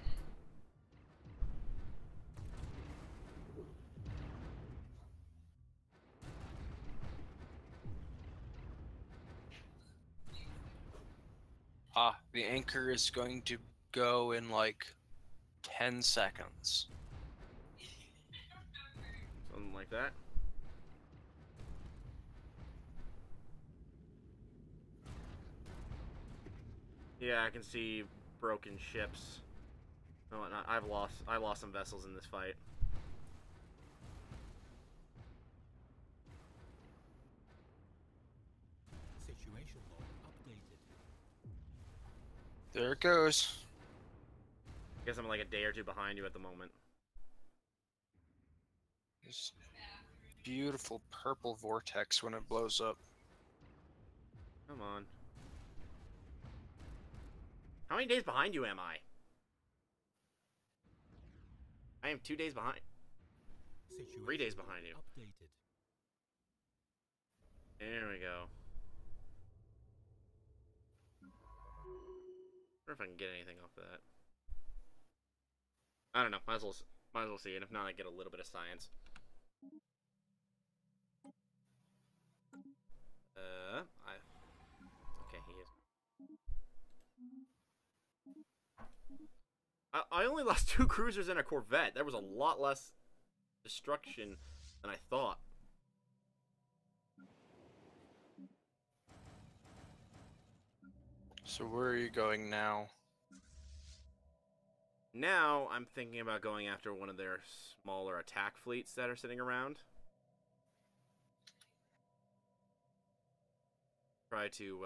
The anchor is going to go in like 10 seconds. Something like that. Yeah, I can see broken ships. Oh, whatnot. I lost some vessels in this fight. Situation log updated. There it goes. I guess I'm like a day or two behind you at the moment. This beautiful purple vortex when it blows up. Come on. How many days behind you am I? I am 2 days behind. Situation 3 days behind you. Updated. There we go. Wonder if I can get anything off of that. I don't know. Might as well see. And if not, I get a little bit of science. Okay, he is. I only lost 2 cruisers and a Corvette. There was a lot less destruction than I thought. So where are you going now? Now I'm thinking about going after one of their smaller attack fleets that are sitting around. Try to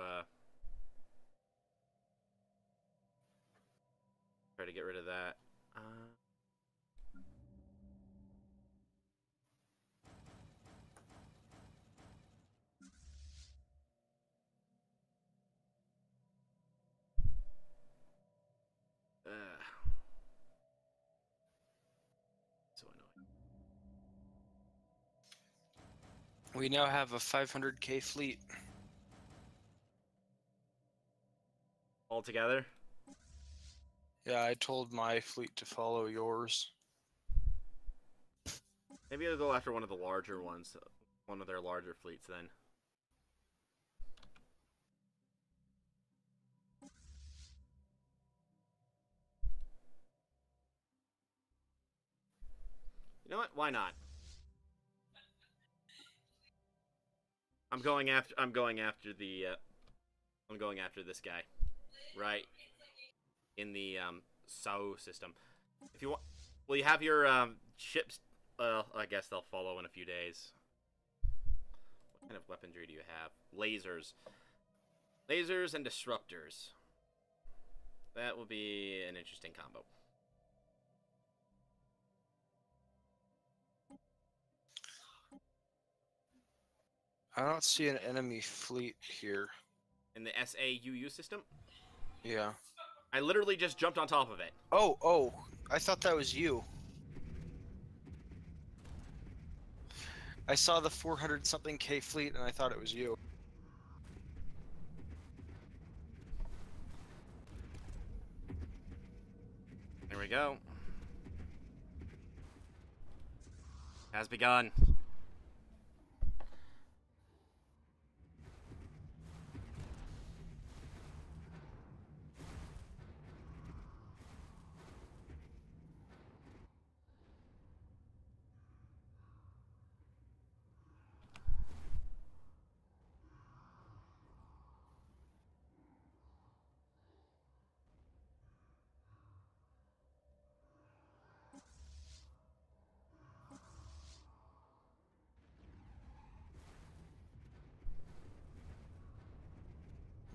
get rid of that. So annoying. We now have a 500k fleet. All together? Yeah, I told my fleet to follow yours. Maybe I'll go after one of the larger ones. One of their larger fleets then. You know what? Why not? I'm going after this guy. Right. In the SAO system. If you want, will you have your ships? I guess they'll follow in a few days. What kind of weaponry do you have? Lasers. Lasers and disruptors. That will be an interesting combo. I don't see an enemy fleet here. In the SAUU system? Yeah. I literally just jumped on top of it. Oh, I thought that was you. I saw the 400 something K fleet and I thought it was you. There we go. Has begun.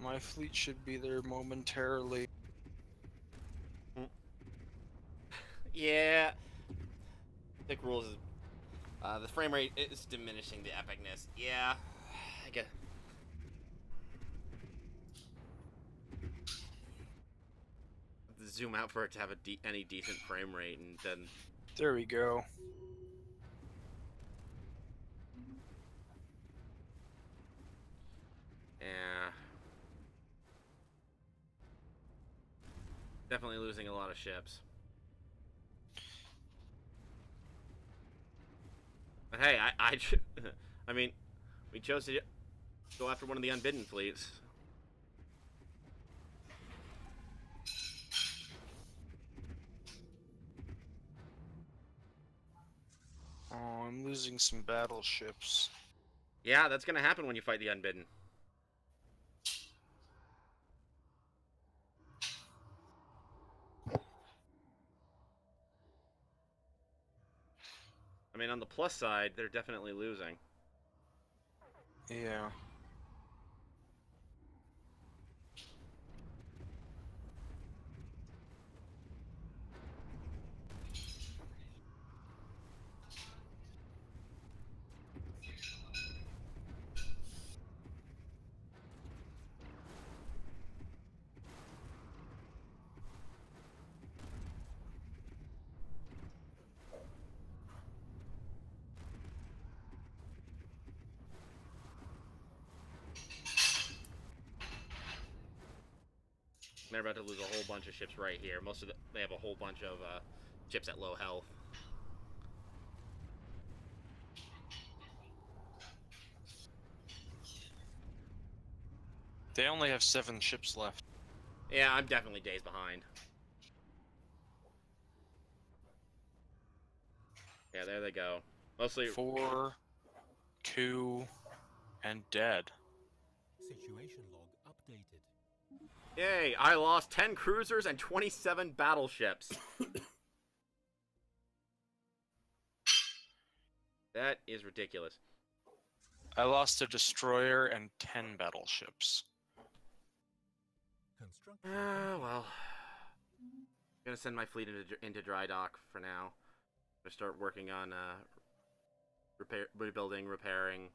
My fleet should be there momentarily. Yeah. Thick rules is the frame rate is diminishing the epicness. Yeah. I guess. Zoom out for it to have any decent frame rate, and then There we go. yeah, definitely losing a lot of ships. But hey, I mean, we chose to go after one of the unbidden fleets. Oh, I'm losing some battleships. Yeah, that's gonna happen when you fight the unbidden. I mean, on the plus side, they're definitely losing. Yeah. They're about to lose a whole bunch of ships right here. They have a whole bunch of ships at low health. They only have 7 ships left. Yeah, I'm definitely days behind. Yeah, there they go. Mostly 4, 2, and dead. Situation log updated. Yay, I lost 10 cruisers and 27 battleships. That is ridiculous. I lost a destroyer and 10 battleships. Construction. Well. I'm gonna send my fleet into dry dock for now. I'm gonna start working on rebuilding, repairing.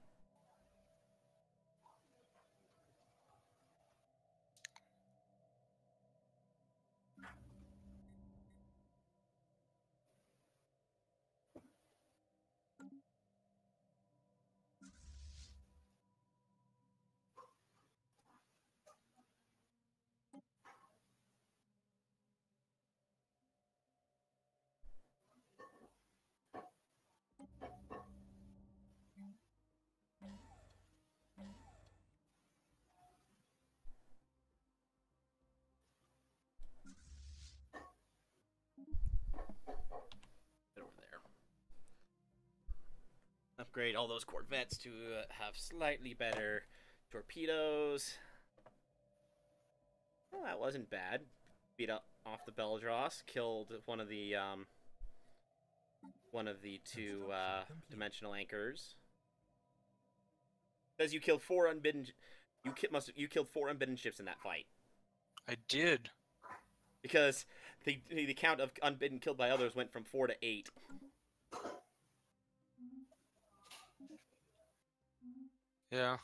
Get over there. Upgrade all those corvettes to have slightly better torpedoes. Well, that wasn't bad. Beat up off the Beldross, killed one of the two dimensional anchors. Says you killed 4 unbidden. You killed 4 unbidden ships in that fight. I did. Because the count of unbidden killed by others went from 4 to 8. Yeah.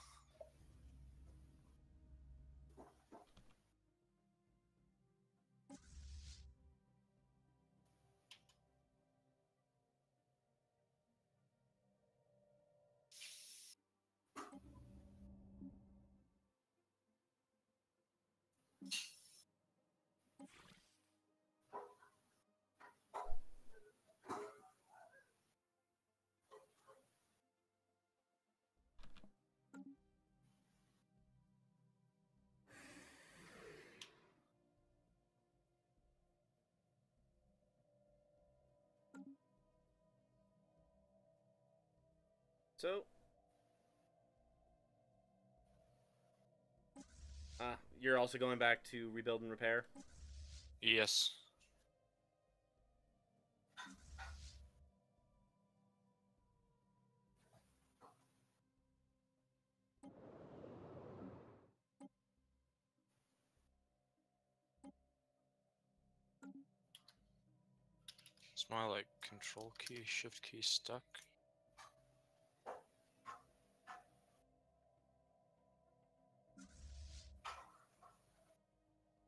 So, you're also going back to rebuild and repair? Yes. Is my, like, control key, shift key stuck?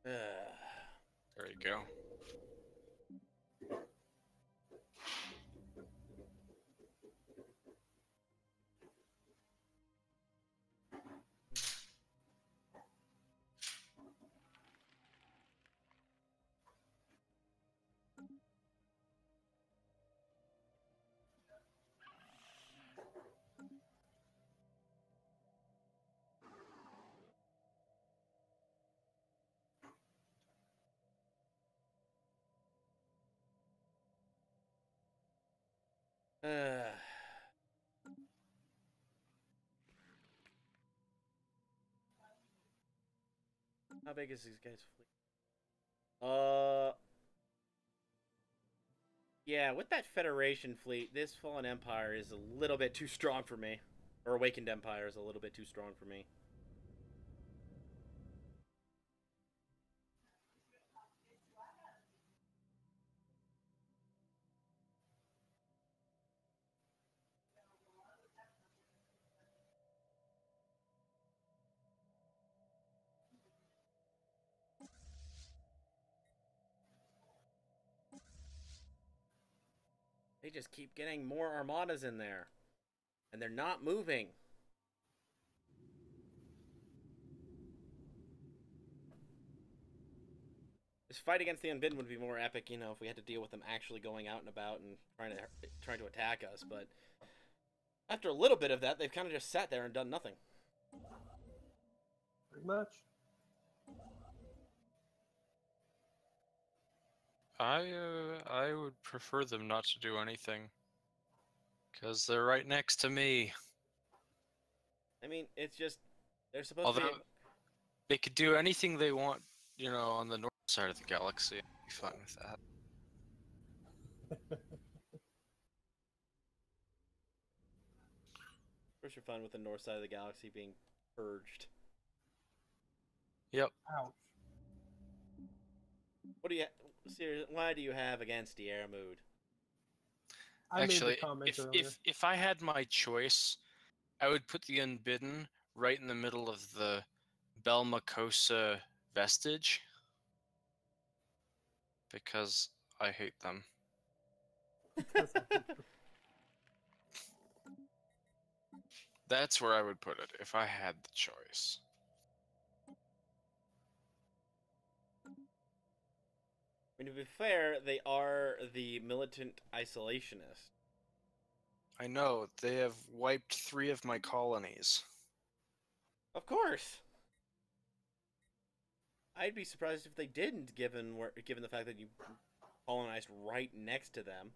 There you go. How big is these guys' fleet? Yeah, with that Federation fleet, this Fallen Empire is a little bit too strong for me. Or Awakened Empire is a little bit too strong for me. They just keep getting more armadas in there. And they're not moving. This fight against the Unbidden would be more epic, if we had to deal with them actually going out and about and trying to attack us. But after a little bit of that, they've kind of just sat there and done nothing. Pretty much. I would prefer them not to do anything, because they're right next to me. I mean, it's just they're supposed Although to be. they could do anything they want, on the north side of the galaxy. I'd be fine with that. First, you're fine with the north side of the galaxy being purged. Yep. Ouch. What do you? Seriously, why do you have against Diarmuid? I Actually, made the comment earlier. if I had my choice, I would put the Unbidden right in the middle of the Belmacosa vestige, because I hate them. That's where I would put it if I had the choice. I mean, to be fair, they are the militant isolationists. I know, they have wiped 3 of my colonies. Of course. I'd be surprised if they didn't, given the fact that you colonized right next to them.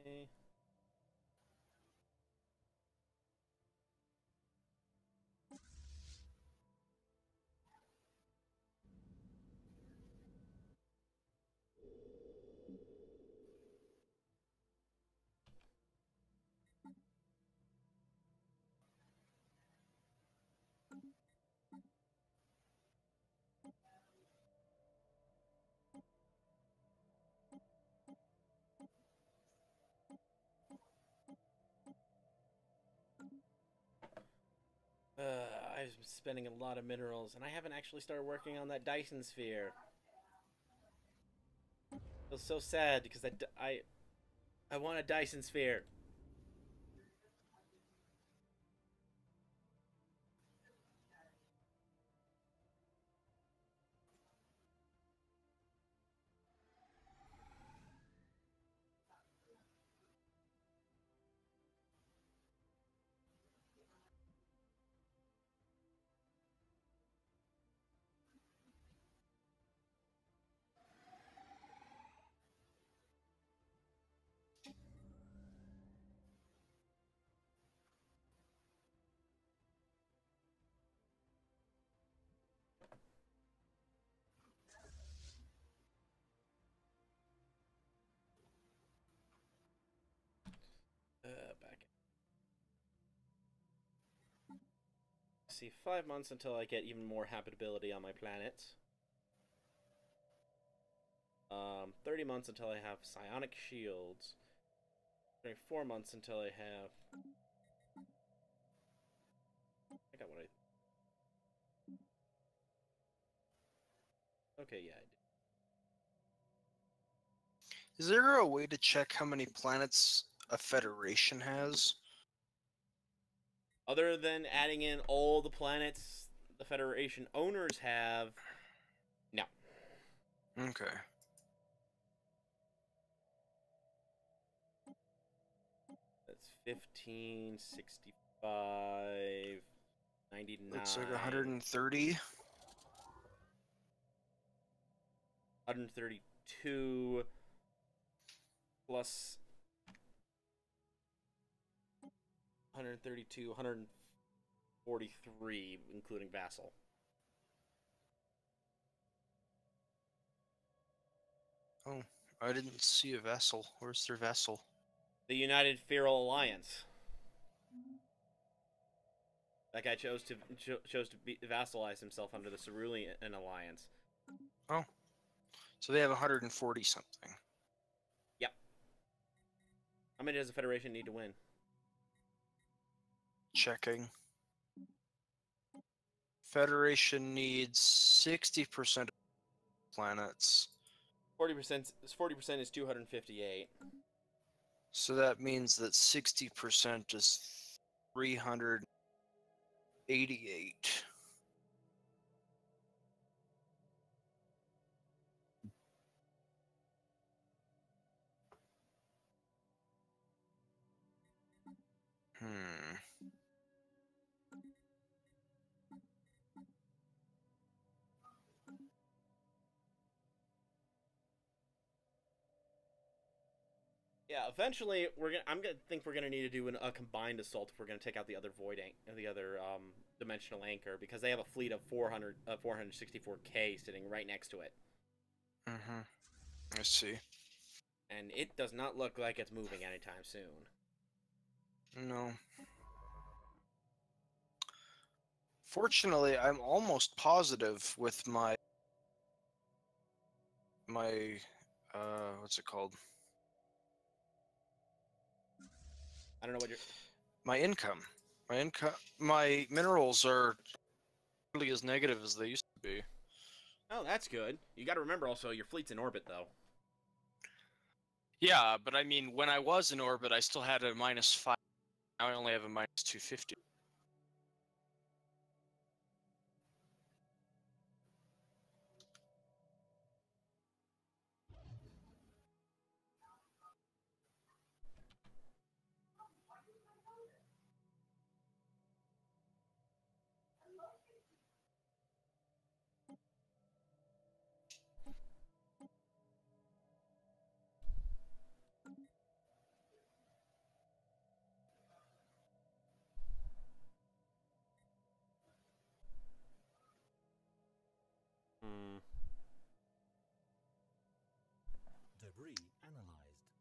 Okay. I've been spending a lot of minerals, and I haven't actually started working on that Dyson sphere. I feel so sad because I want a Dyson sphere. Back. See, 5 months until I get even more habitability on my planets. 30 months until I have psionic shields. 24 months until I have. I got what I. Okay, yeah, I did. Is there a way to check how many planets a Federation has? Other than adding in all the planets the Federation owners have, no. Okay. That's 15, 65, 99. Looks like 130. 132 plus 132, 143, including Vassal. Oh, I didn't see a vessel. Where's their vessel? The United Feral Alliance. That guy chose to vassalize himself under the Cerulean Alliance. Oh, so they have 140 something. Yep. How many does the Federation need to win? Checking. Federation needs 60%. planets. 40%. 40% is 258. So that means that 60% is 388. Hmm. Yeah, eventually I'm gonna think we're gonna need to do a combined assault if we're gonna take out the other the other dimensional anchor, because they have a fleet of 464K sitting right next to it, Mm-hmm. I see. and it does not look like it's moving anytime soon. No. Fortunately, I'm almost positive with my what's it called? I don't know what you're. My income. My minerals are really as negative as they used to be. Oh, that's good. You got to remember also your fleet's in orbit though. Yeah, but I mean, when I was in orbit, I still had a -5. Now I only have a -250. Hmm. Debris analyzed.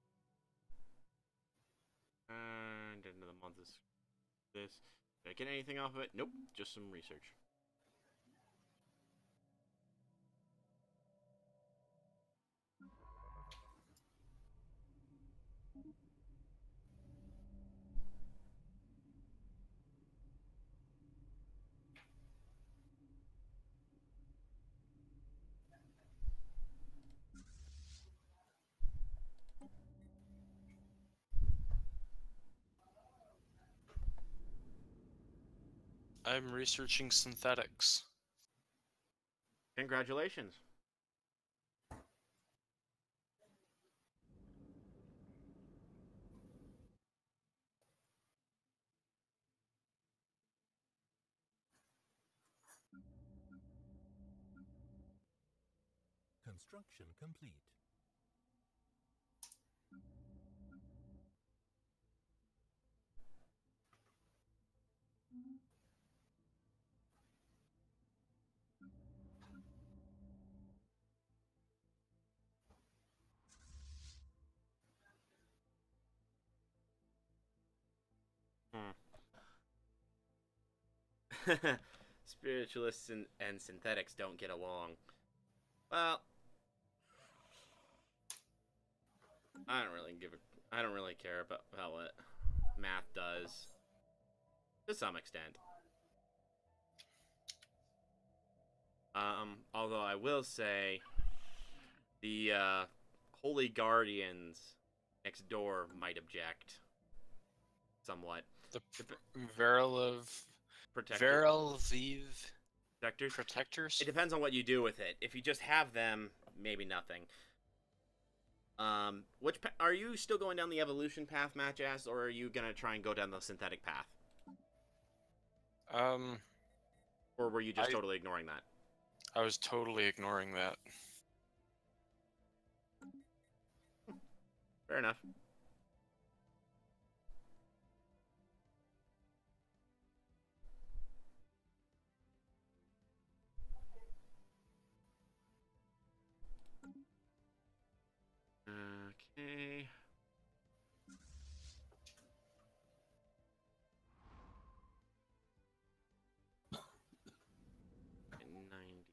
And end of the month is this. Did I get anything off of it? Nope, just some research. I'm researching synthetics. Congratulations. Construction complete. Hmm. Spiritualists and synthetics don't get along. Well, I don't really I don't really care about what math does, to some extent. Although I will say, the Holy Guardians next door might object somewhat. The Verilev... Protector Verelviv protectors. protectors? It depends on what you do with it. If you just have them, maybe nothing. Are you still going down the evolution path, Matt Jazz, or are you gonna try and go down the synthetic path? Or were you just totally ignoring that? I was totally ignoring that. Fair enough. Okay. And 90.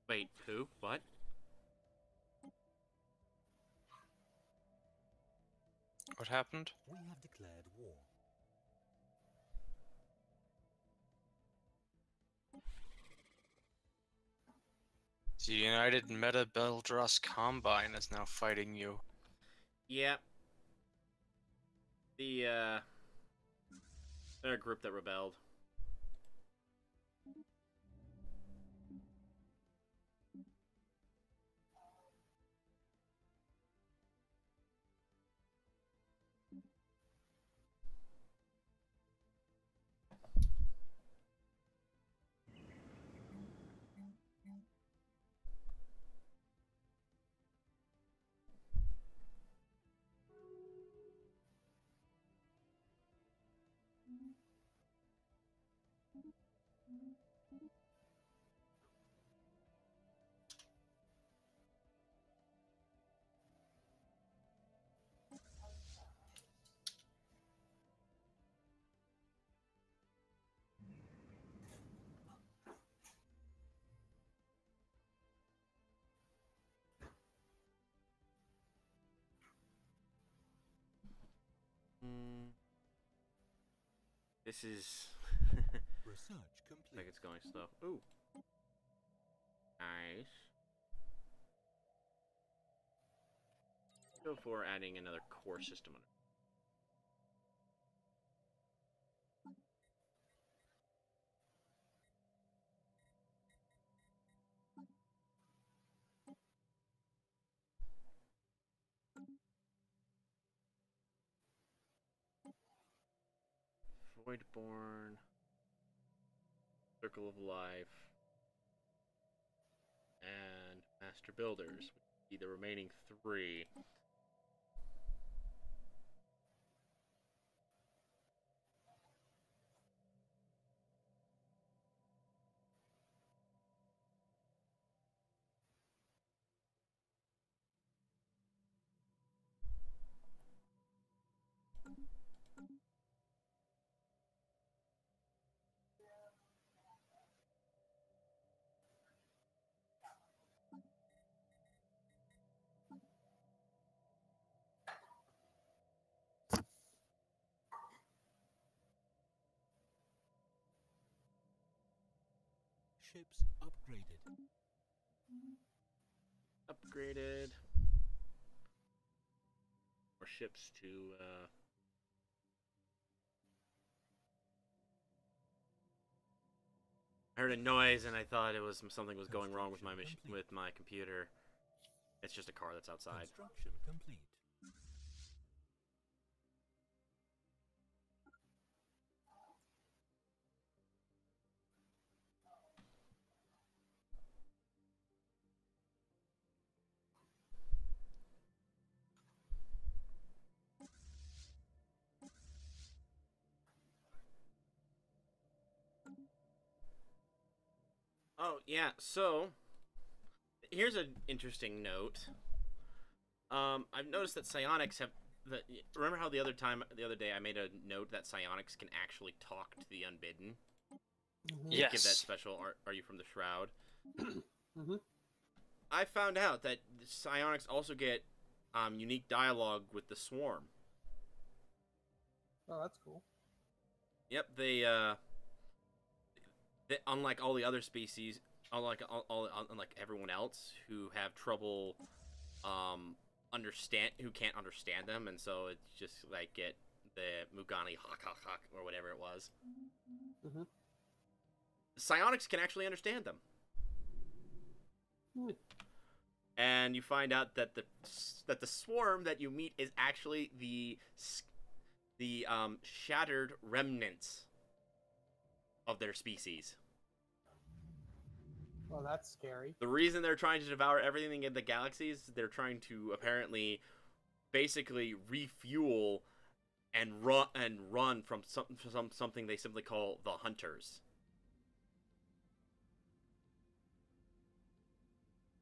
Wait, who? What? What happened? We have declared war. The United Meta Beldross Combine is now fighting you. Yep. They're a group that rebelled. This is Research like complete. it's going slow. Ooh. Nice. Go for adding another core system on it. Voidborn, Circle of Life, and Master Builders would be the remaining three. Ships upgraded. Upgraded. More ships to, I heard a noise and I thought it was something was going wrong with my with my computer. It's just a car that's outside. Construction complete. Oh, yeah, so here's an interesting note. I've noticed that psionics have remember how the other day I made a note that psionics can actually talk to the unbidden? Yes. Give that special are you from the Shroud? Mm-hmm. I found out that psionics also get unique dialogue with the swarm. Oh, that's cool. Yep, they unlike all the other species, unlike everyone else who have trouble who can't understand them, and so it's just like get the Mugani hawk or whatever it was. Mm-hmm. Psionics can actually understand them. Hmm. And you find out that the swarm that you meet is actually the shattered remnants of their species. Well, that's scary. The reason they're trying to devour everything in the galaxy is they're trying to apparently basically refuel and run from something they simply call the Hunters.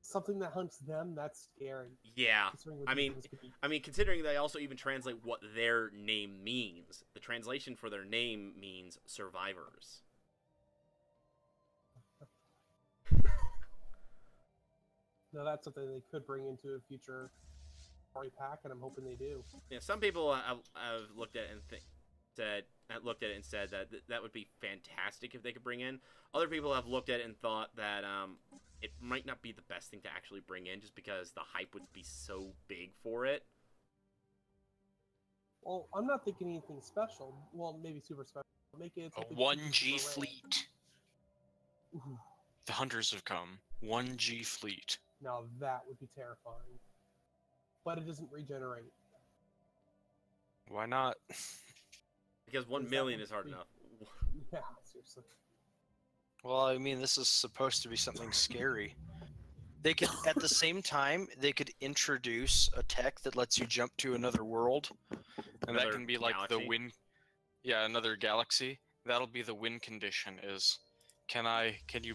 Something that hunts them, that's scary. Yeah. Considering what I these mean, things could be. considering they also even translate what their name means. The translation for their name means survivors. Now that's something they could bring into a future story pack, and I'm hoping they do. Yeah, some people have looked at it and said that that would be fantastic if they could bring in. Other people have looked at it and thought that it might not be the best thing to actually bring in, just because the hype would be so big for it. Well, I'm not thinking anything special. Well, maybe super special. Make it A something 1G super rare. fleet. Ooh, The hunters have come. 1G fleet. now that would be terrifying. But it doesn't regenerate. Why not? Because 1 Is that million what is hard we- enough. Yeah, seriously. Well, I mean, this is supposed to be something scary. They could, at the same time, they could introduce a tech that lets you jump to another world, and that Another can be like galaxy? the win. Yeah, another galaxy. That'll be the win condition. Is can you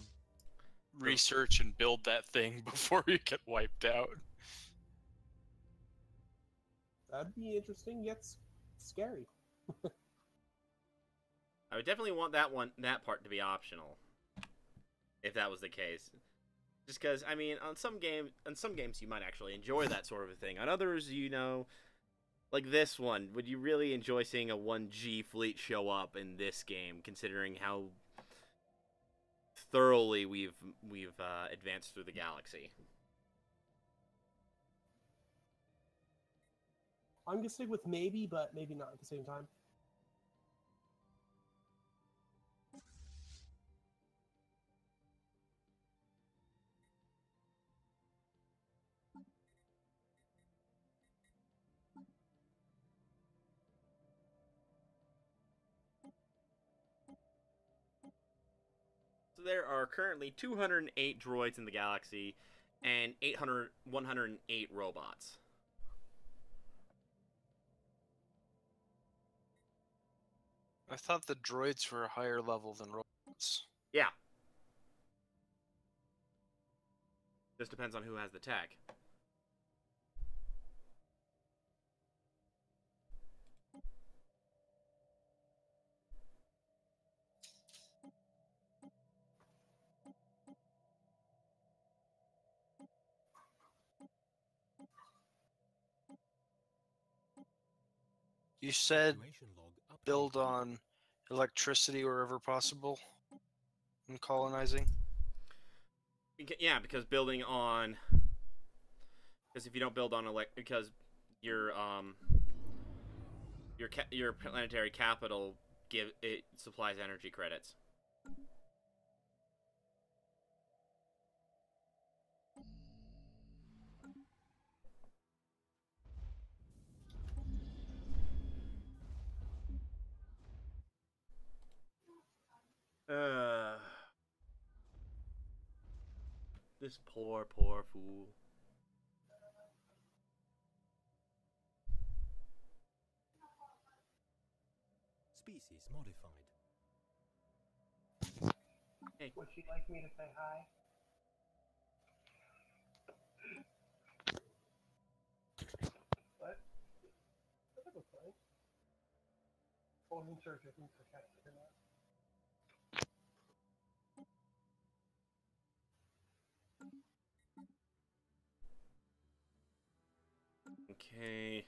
research and build that thing before you get wiped out? That'd be interesting, yet scary. I would definitely want that part to be optional, if that was the case. Just because, I mean, on some games you might actually enjoy that sort of a thing. On others, like this one, would you really enjoy seeing a 1G fleet show up in this game, considering how thoroughly we've advanced through the galaxy? I'm gonna stick with maybe, but maybe not at the same time. So there are currently 208 droids in the galaxy, and 108 robots. I thought the droids were a higher level than robots. Yeah. Just depends on who has the tech. You said Situation log update. build on electricity wherever possible in colonizing. Yeah, because if you don't build on because your planetary capital supplies energy credits. This poor fool. Species modified. Hey. Would she like me to say hi? What? That was fine. I wasn't sure if you're being sarcastic or not. Okay.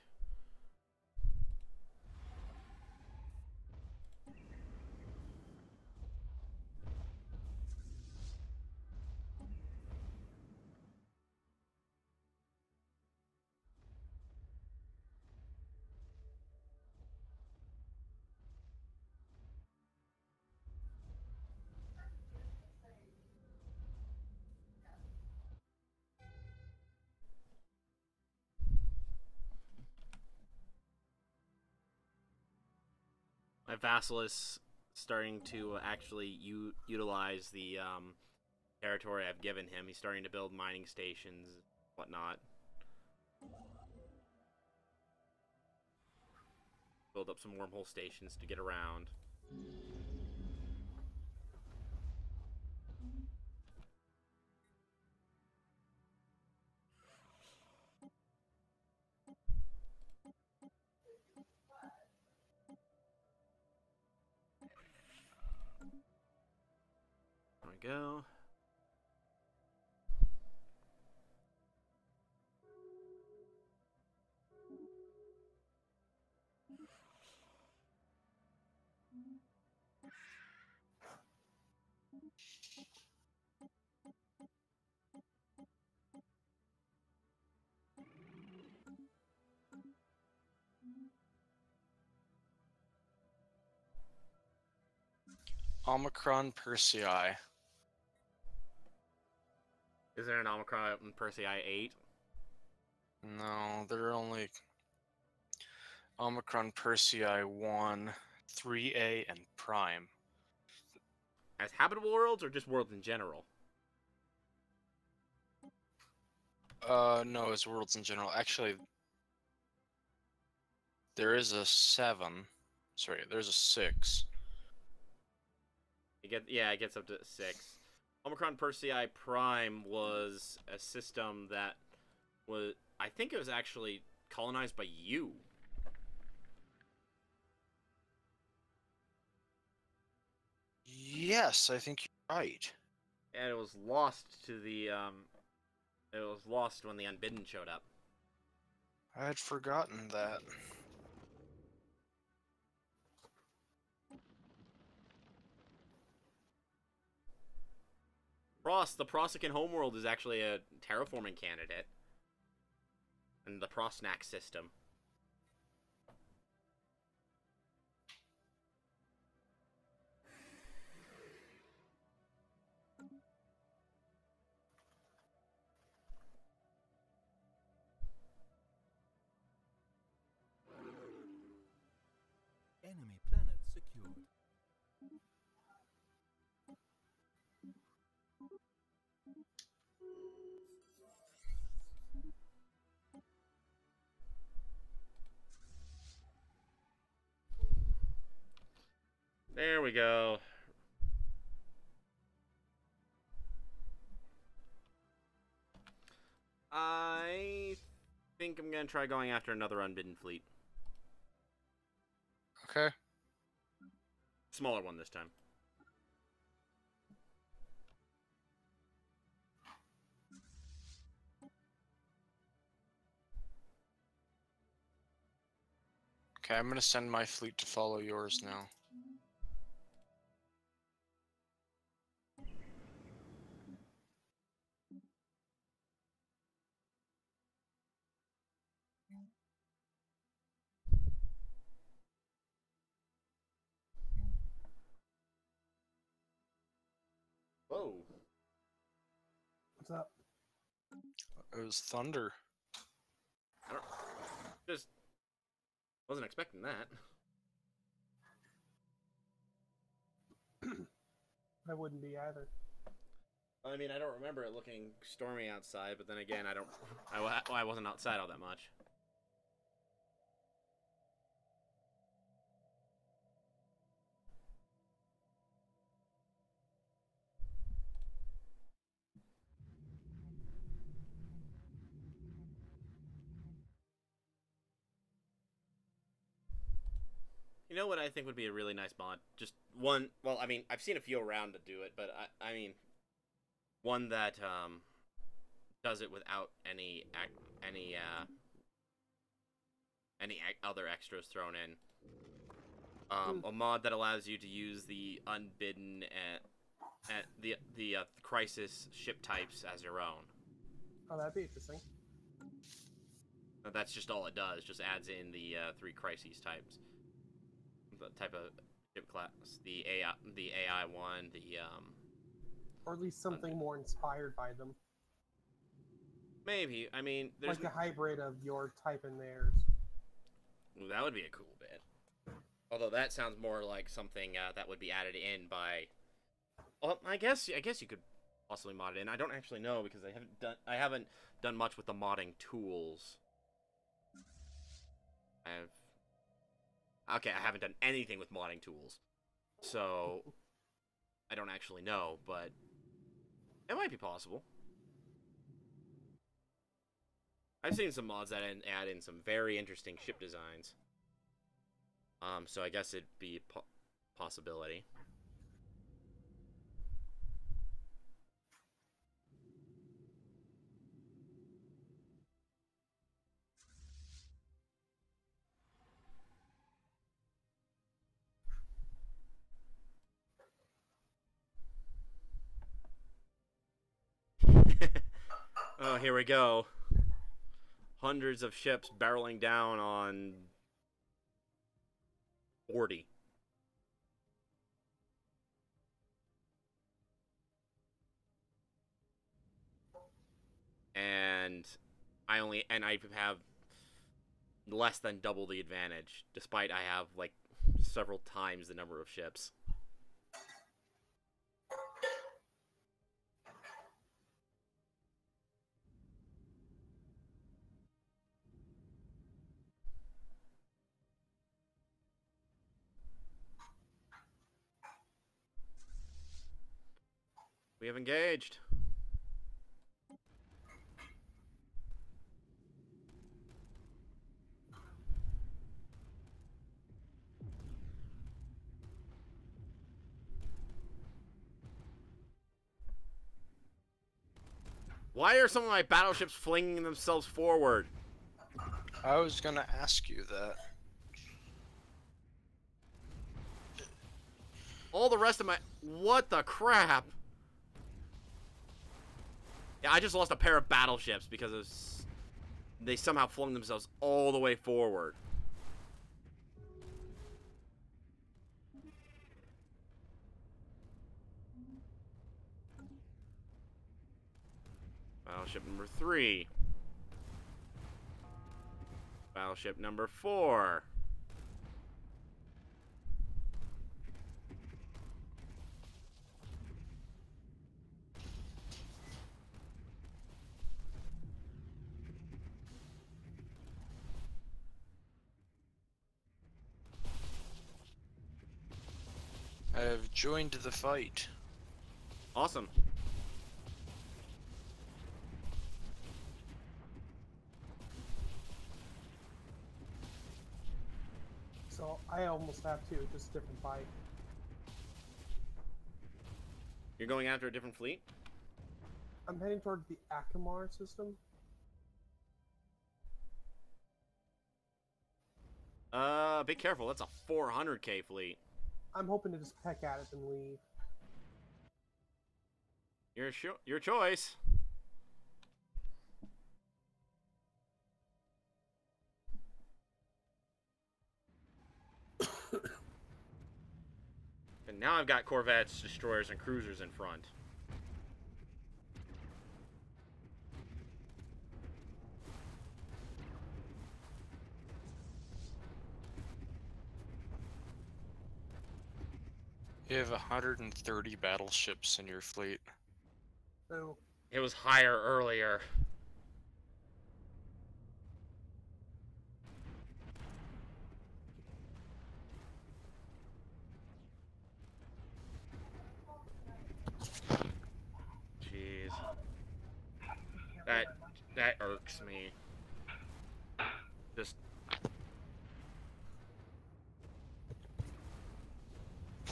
My vassal is starting to actually utilize the territory I've given him. He's starting to build mining stations, whatnot. Build up some wormhole stations to get around. There we go. Omicron Persei. Is there an Omicron Persei 8? No, there are only Omicron Persei 1, 3A, and Prime. As habitable worlds or just worlds in general? No, it's worlds in general. Actually, there is a 7. Sorry, there's a 6. It gets up to 6. Omicron Persei Prime was a system that was, I think it was actually colonized by you. Yes, I think you're right. And it was lost to the, it was lost when the Unbidden showed up. I had forgotten that. The Prossican homeworld is actually a terraforming candidate. And the Prosnack system. Enemy planet secured. There we go. I think I'm gonna try going after another Unbidden fleet. Okay. Smaller one this time. Okay, I'm gonna send my fleet to follow yours now. Whoa. What's up? It was thunder. I don't... Just... wasn't expecting that. I wouldn't be either. I mean, I don't remember it looking stormy outside, but then again, I wasn't outside all that much. You know what I think would be a really nice mod? Just one, well, I mean, I've seen a few around to do it, but I mean, one that, does it without any other extras thrown in. A mod that allows you to use the Unbidden and the Crisis ship types as your own. Oh, that'd be interesting. That's just all it does. Just adds in the 3 Crises types. The type of ship class, the AI one, Or at least something more inspired by them. maybe. I mean, there's Like a hybrid of your type and theirs. that would be a cool bit. Although that sounds more like something that would be added in by. Well, I guess you could possibly mod it in. I don't actually know because I haven't done much with the modding tools. I haven't done anything with modding tools, so I don't actually know, but it might be possible. I've seen some mods that add in some very interesting ship designs. So I guess it'd be a possibility. Oh, here we go. Hundreds of ships barreling down on 40. And I have less than double the advantage, despite I have like several times the number of ships. We have engaged. Why are some of my battleships flinging themselves forward? I was gonna ask you that. All the rest of my... What the crap? Yeah, I just lost a pair of battleships because they somehow flung themselves all the way forward. Battleship number 3. Battleship number 4. I have joined the fight. Awesome. So I almost have to, just a different fight. You're going after a different fleet? I'm heading toward the Akamar system. Be careful. That's a 400k fleet. I'm hoping to just peck at it and leave. Your choice. And now I've got corvettes, destroyers, and cruisers in front. You have 130 battleships in your fleet. So It was higher earlier. Jeez. That irks me. Just...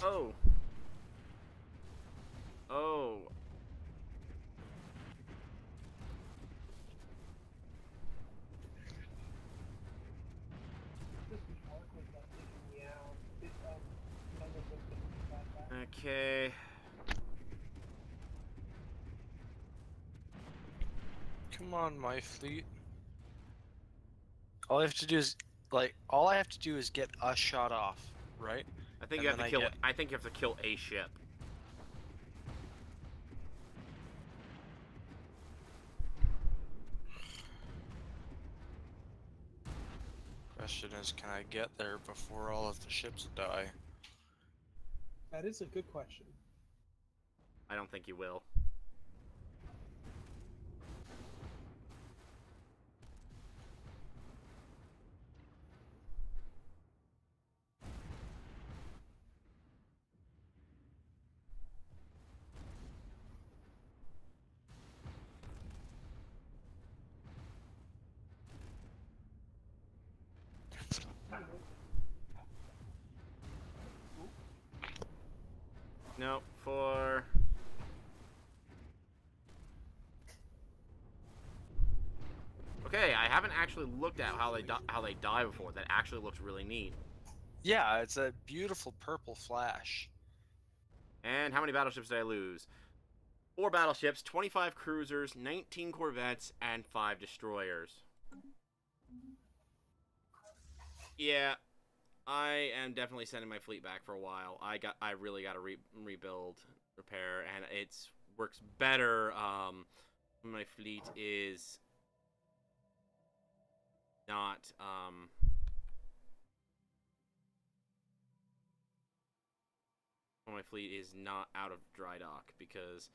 Oh. Oh. Okay. Come on, my fleet. All I have to do is, all I have to do is get a shot off, right? I think And you have to then kill it. I think you have to kill a ship. Question is, can I get there before all of the ships die? that is a good question. I don't think you will. No, for... Okay, I haven't actually looked at how they die before. That actually looks really neat. Yeah, it's a beautiful purple flash. And how many battleships did I lose? 4 battleships, 25 cruisers, 19 corvettes, and 5 destroyers. Yeah, I am definitely sending my fleet back for a while. I really got to rebuild, repair, and it's works better when my fleet is not when my fleet is not out of dry dock, because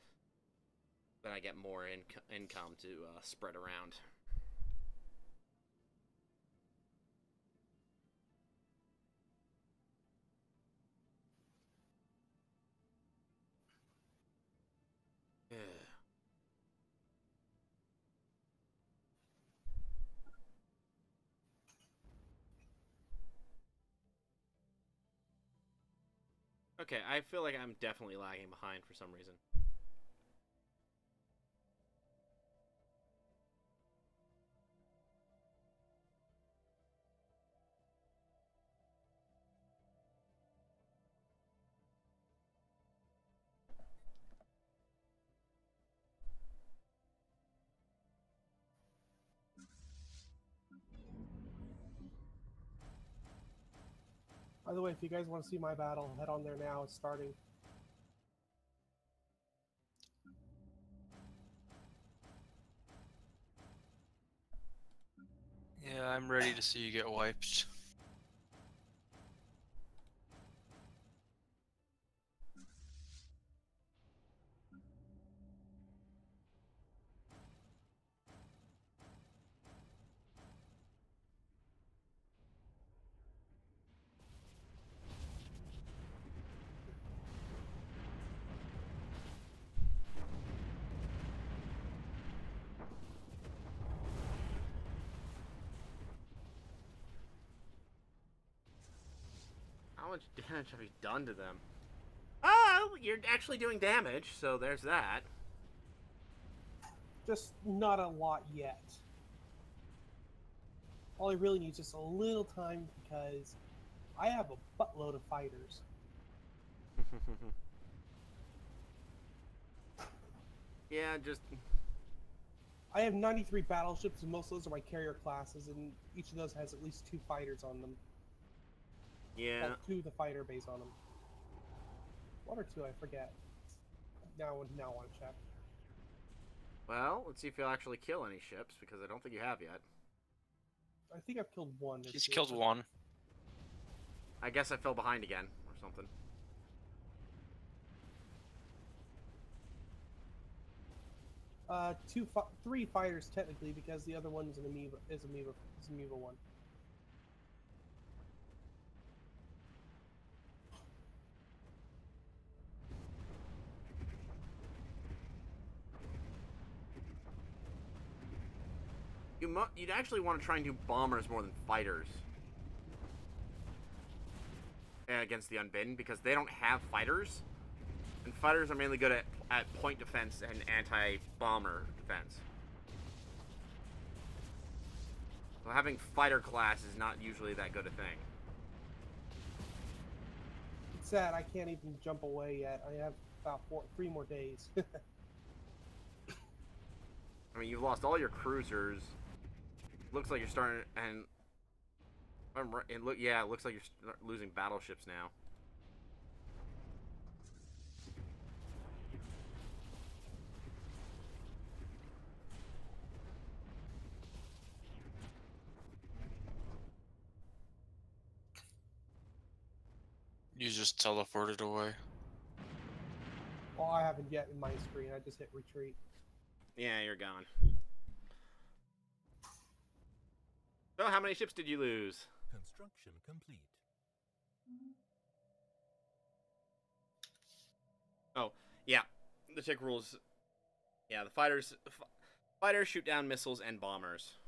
then I get more income to spread around. Yeah. Okay, I feel like I'm definitely lagging behind for some reason. By the way, if you guys want to see my battle, head on there now. It's starting. Yeah, I'm ready to see you get wiped. How much damage have you done to them? Oh, you're actually doing damage, so there's that. Just not a lot yet. All I really need is just a little time because I have a buttload of fighters. Yeah, just... I have 93 battleships, and most of those are my carrier classes, and each of those has at least 2 fighters on them. Yeah. Well, 2 with a fighter base on them. 1 or 2, I forget. Now I want to check. Well, let's see if you'll actually kill any ships, because I don't think you have yet. I think I've killed 1. He's killed 1. I guess I fell behind again, or something. Three fighters technically, because the other one's an amoeba. Is amoeba 1. You'd actually want to try and do bombers more than fighters against the Unbidden, because they don't have fighters, and fighters are mainly good at point defense and anti-bomber defense. So having fighter class is not usually that good a thing. It's sad I can't even jump away yet. I have about 3 more days. I mean, you've lost all your cruisers. Looks like you're starting, and it looks like you're losing battleships now. You just teleported away. Well, I haven't yet in my screen. I just hit retreat. Yeah, you're gone. So, how many ships did you lose? Construction complete. Oh, yeah. The tick rules. Yeah, the fighters shoot down missiles and bombers.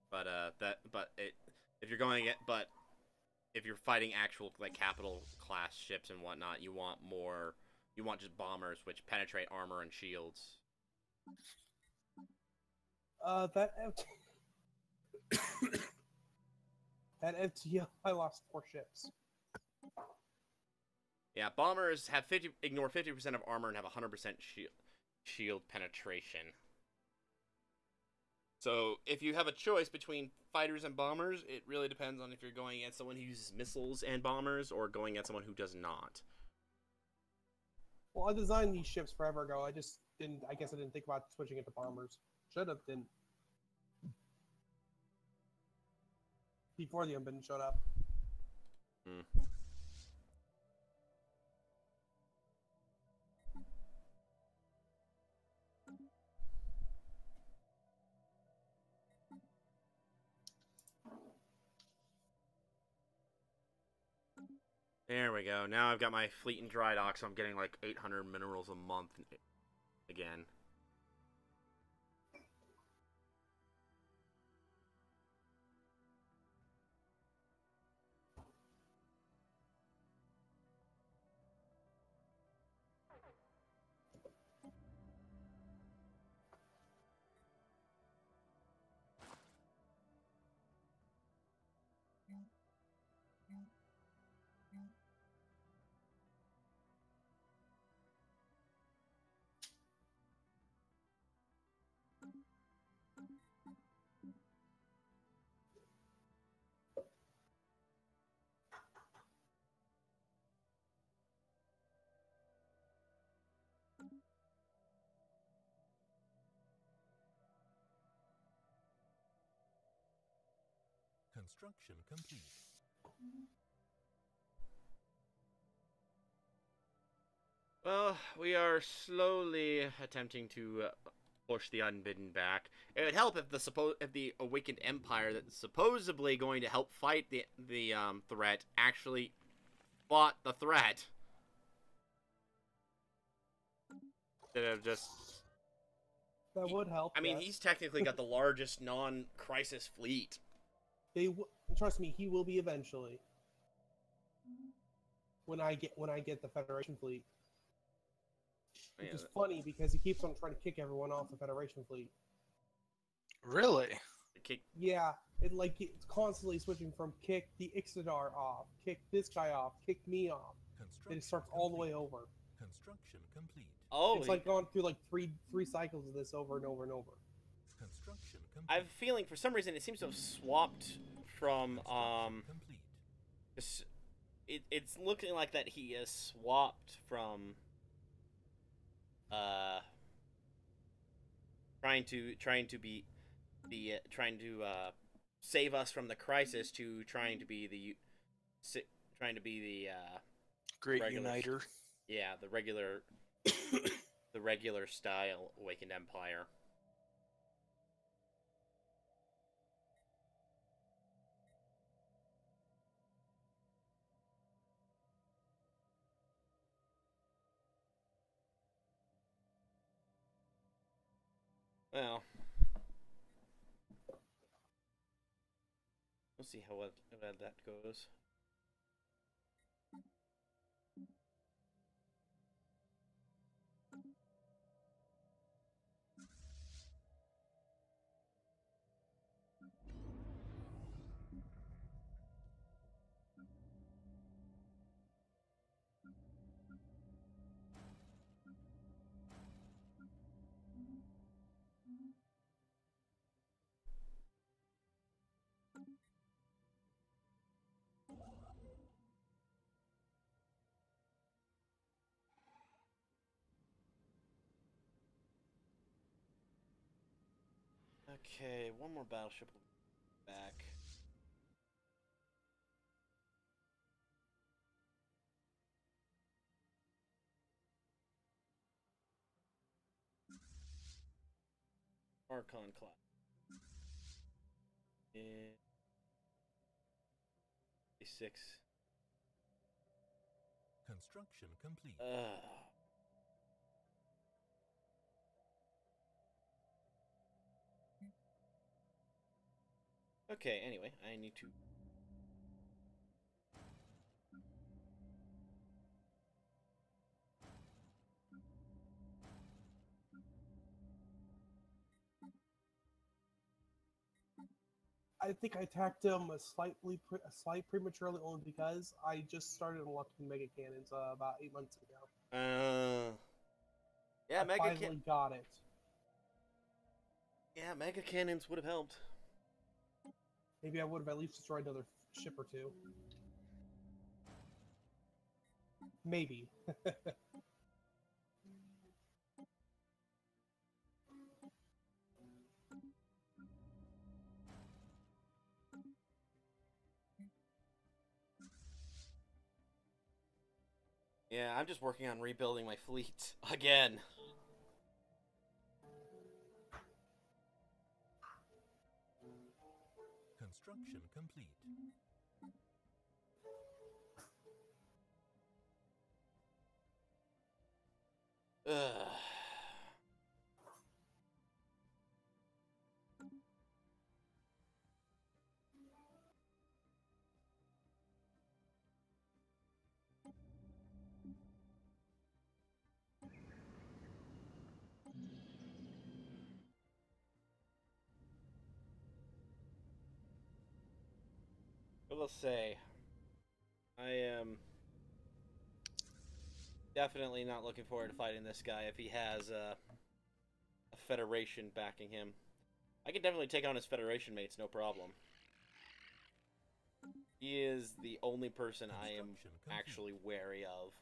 But if you're fighting actual like capital class ships and whatnot, you want just bombers which penetrate armor and shields. That FTO, I lost 4 ships. Yeah, bombers have ignore 50% of armor and have 100% shield penetration. So if you have a choice between fighters and bombers, it really depends on if you're going against someone who uses missiles and bombers or going against someone who does not. Well, I designed these ships forever ago. I just didn't. I guess I didn't think about switching it to bombers. Should have, didn't. Before the unbidden showed up. Hmm. There we go. Now I've got my fleet in dry dock, so I'm getting like 800 minerals a month again. Construction complete. Well, we are slowly attempting to push the unbidden back. It would help if the awakened empire that's supposedly going to help fight the threat actually fought the threat. Instead of just... That would help. I mean, yes. he's technically got the largest non-crisis fleet. Trust me, he will be eventually. When I get the Federation fleet. Which is funny because he keeps on trying to kick everyone off the Federation fleet. Really? Yeah, it's constantly switching from kick the Ixodar off, kick this guy off, kick me off. It starts all the way over. Construction complete. Oh, it's like gone through like three cycles of this over and over and over. Construction complete. I have a feeling for some reason it seems to have swapped from complete. It's looking like that he has swapped from trying to save us from the crisis to trying to be the Great regular, uniter. Yeah, the regular the regular style Awakened Empire. Well, we'll see how well that goes. Okay, one more battleship will be back. Archon class. And 6. Construction complete. Okay, anyway, I need to... I think I attacked him a slight prematurely, only because I just started unlocking mega cannons about 8 months ago. Yeah, I finally got it. Yeah, mega cannons would have helped. Maybe I would have at least destroyed another ship or two. Maybe. Yeah, I'm just working on rebuilding my fleet again. Construction complete. Ugh. I will say, I am definitely not looking forward to fighting this guy if he has a Federation backing him. I can definitely take on his Federation mates, no problem. He is the only person I am actually wary of.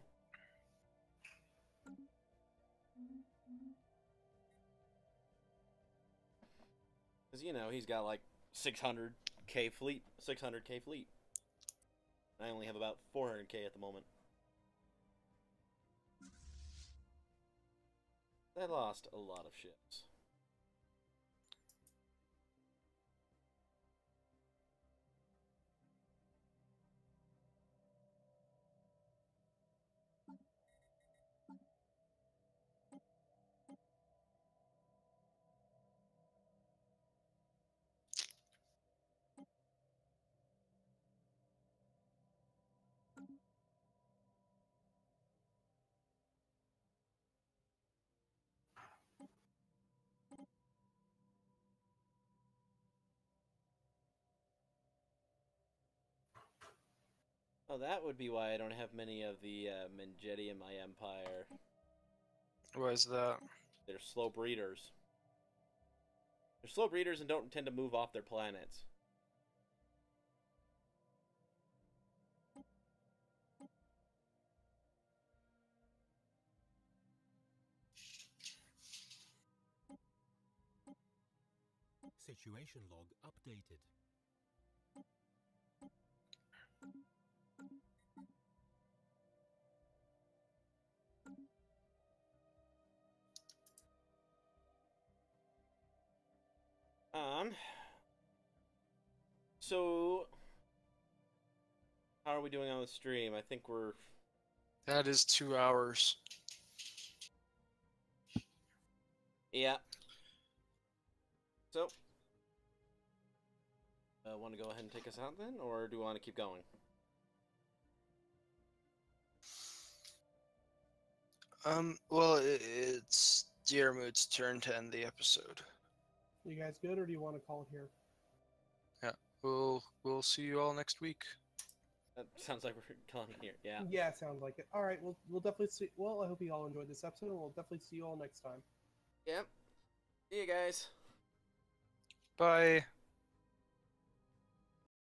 Because, you know, he's got like 600k fleet. 600k fleet. I only have about 400k at the moment. I lost a lot of ships. Oh, that would be why I don't have many of the Mengeti in my empire. Why is that? They're slow breeders. They're slow breeders and don't tend to move off their planets. Situation log updated. So how are we doing on the stream? I think we're... That is 2 hours. Yeah. So, want to go ahead and take us out then, or do we want to keep going? Well, it's Diarmuid's turn to end the episode. You guys good, or do you want to call it here? Yeah, we'll see you all next week. That sounds like we're calling it here. Yeah. Yeah, sounds like it. All right, we'll definitely see. Well, I hope you all enjoyed this episode, and we'll definitely see you all next time. Yep. See you guys. Bye.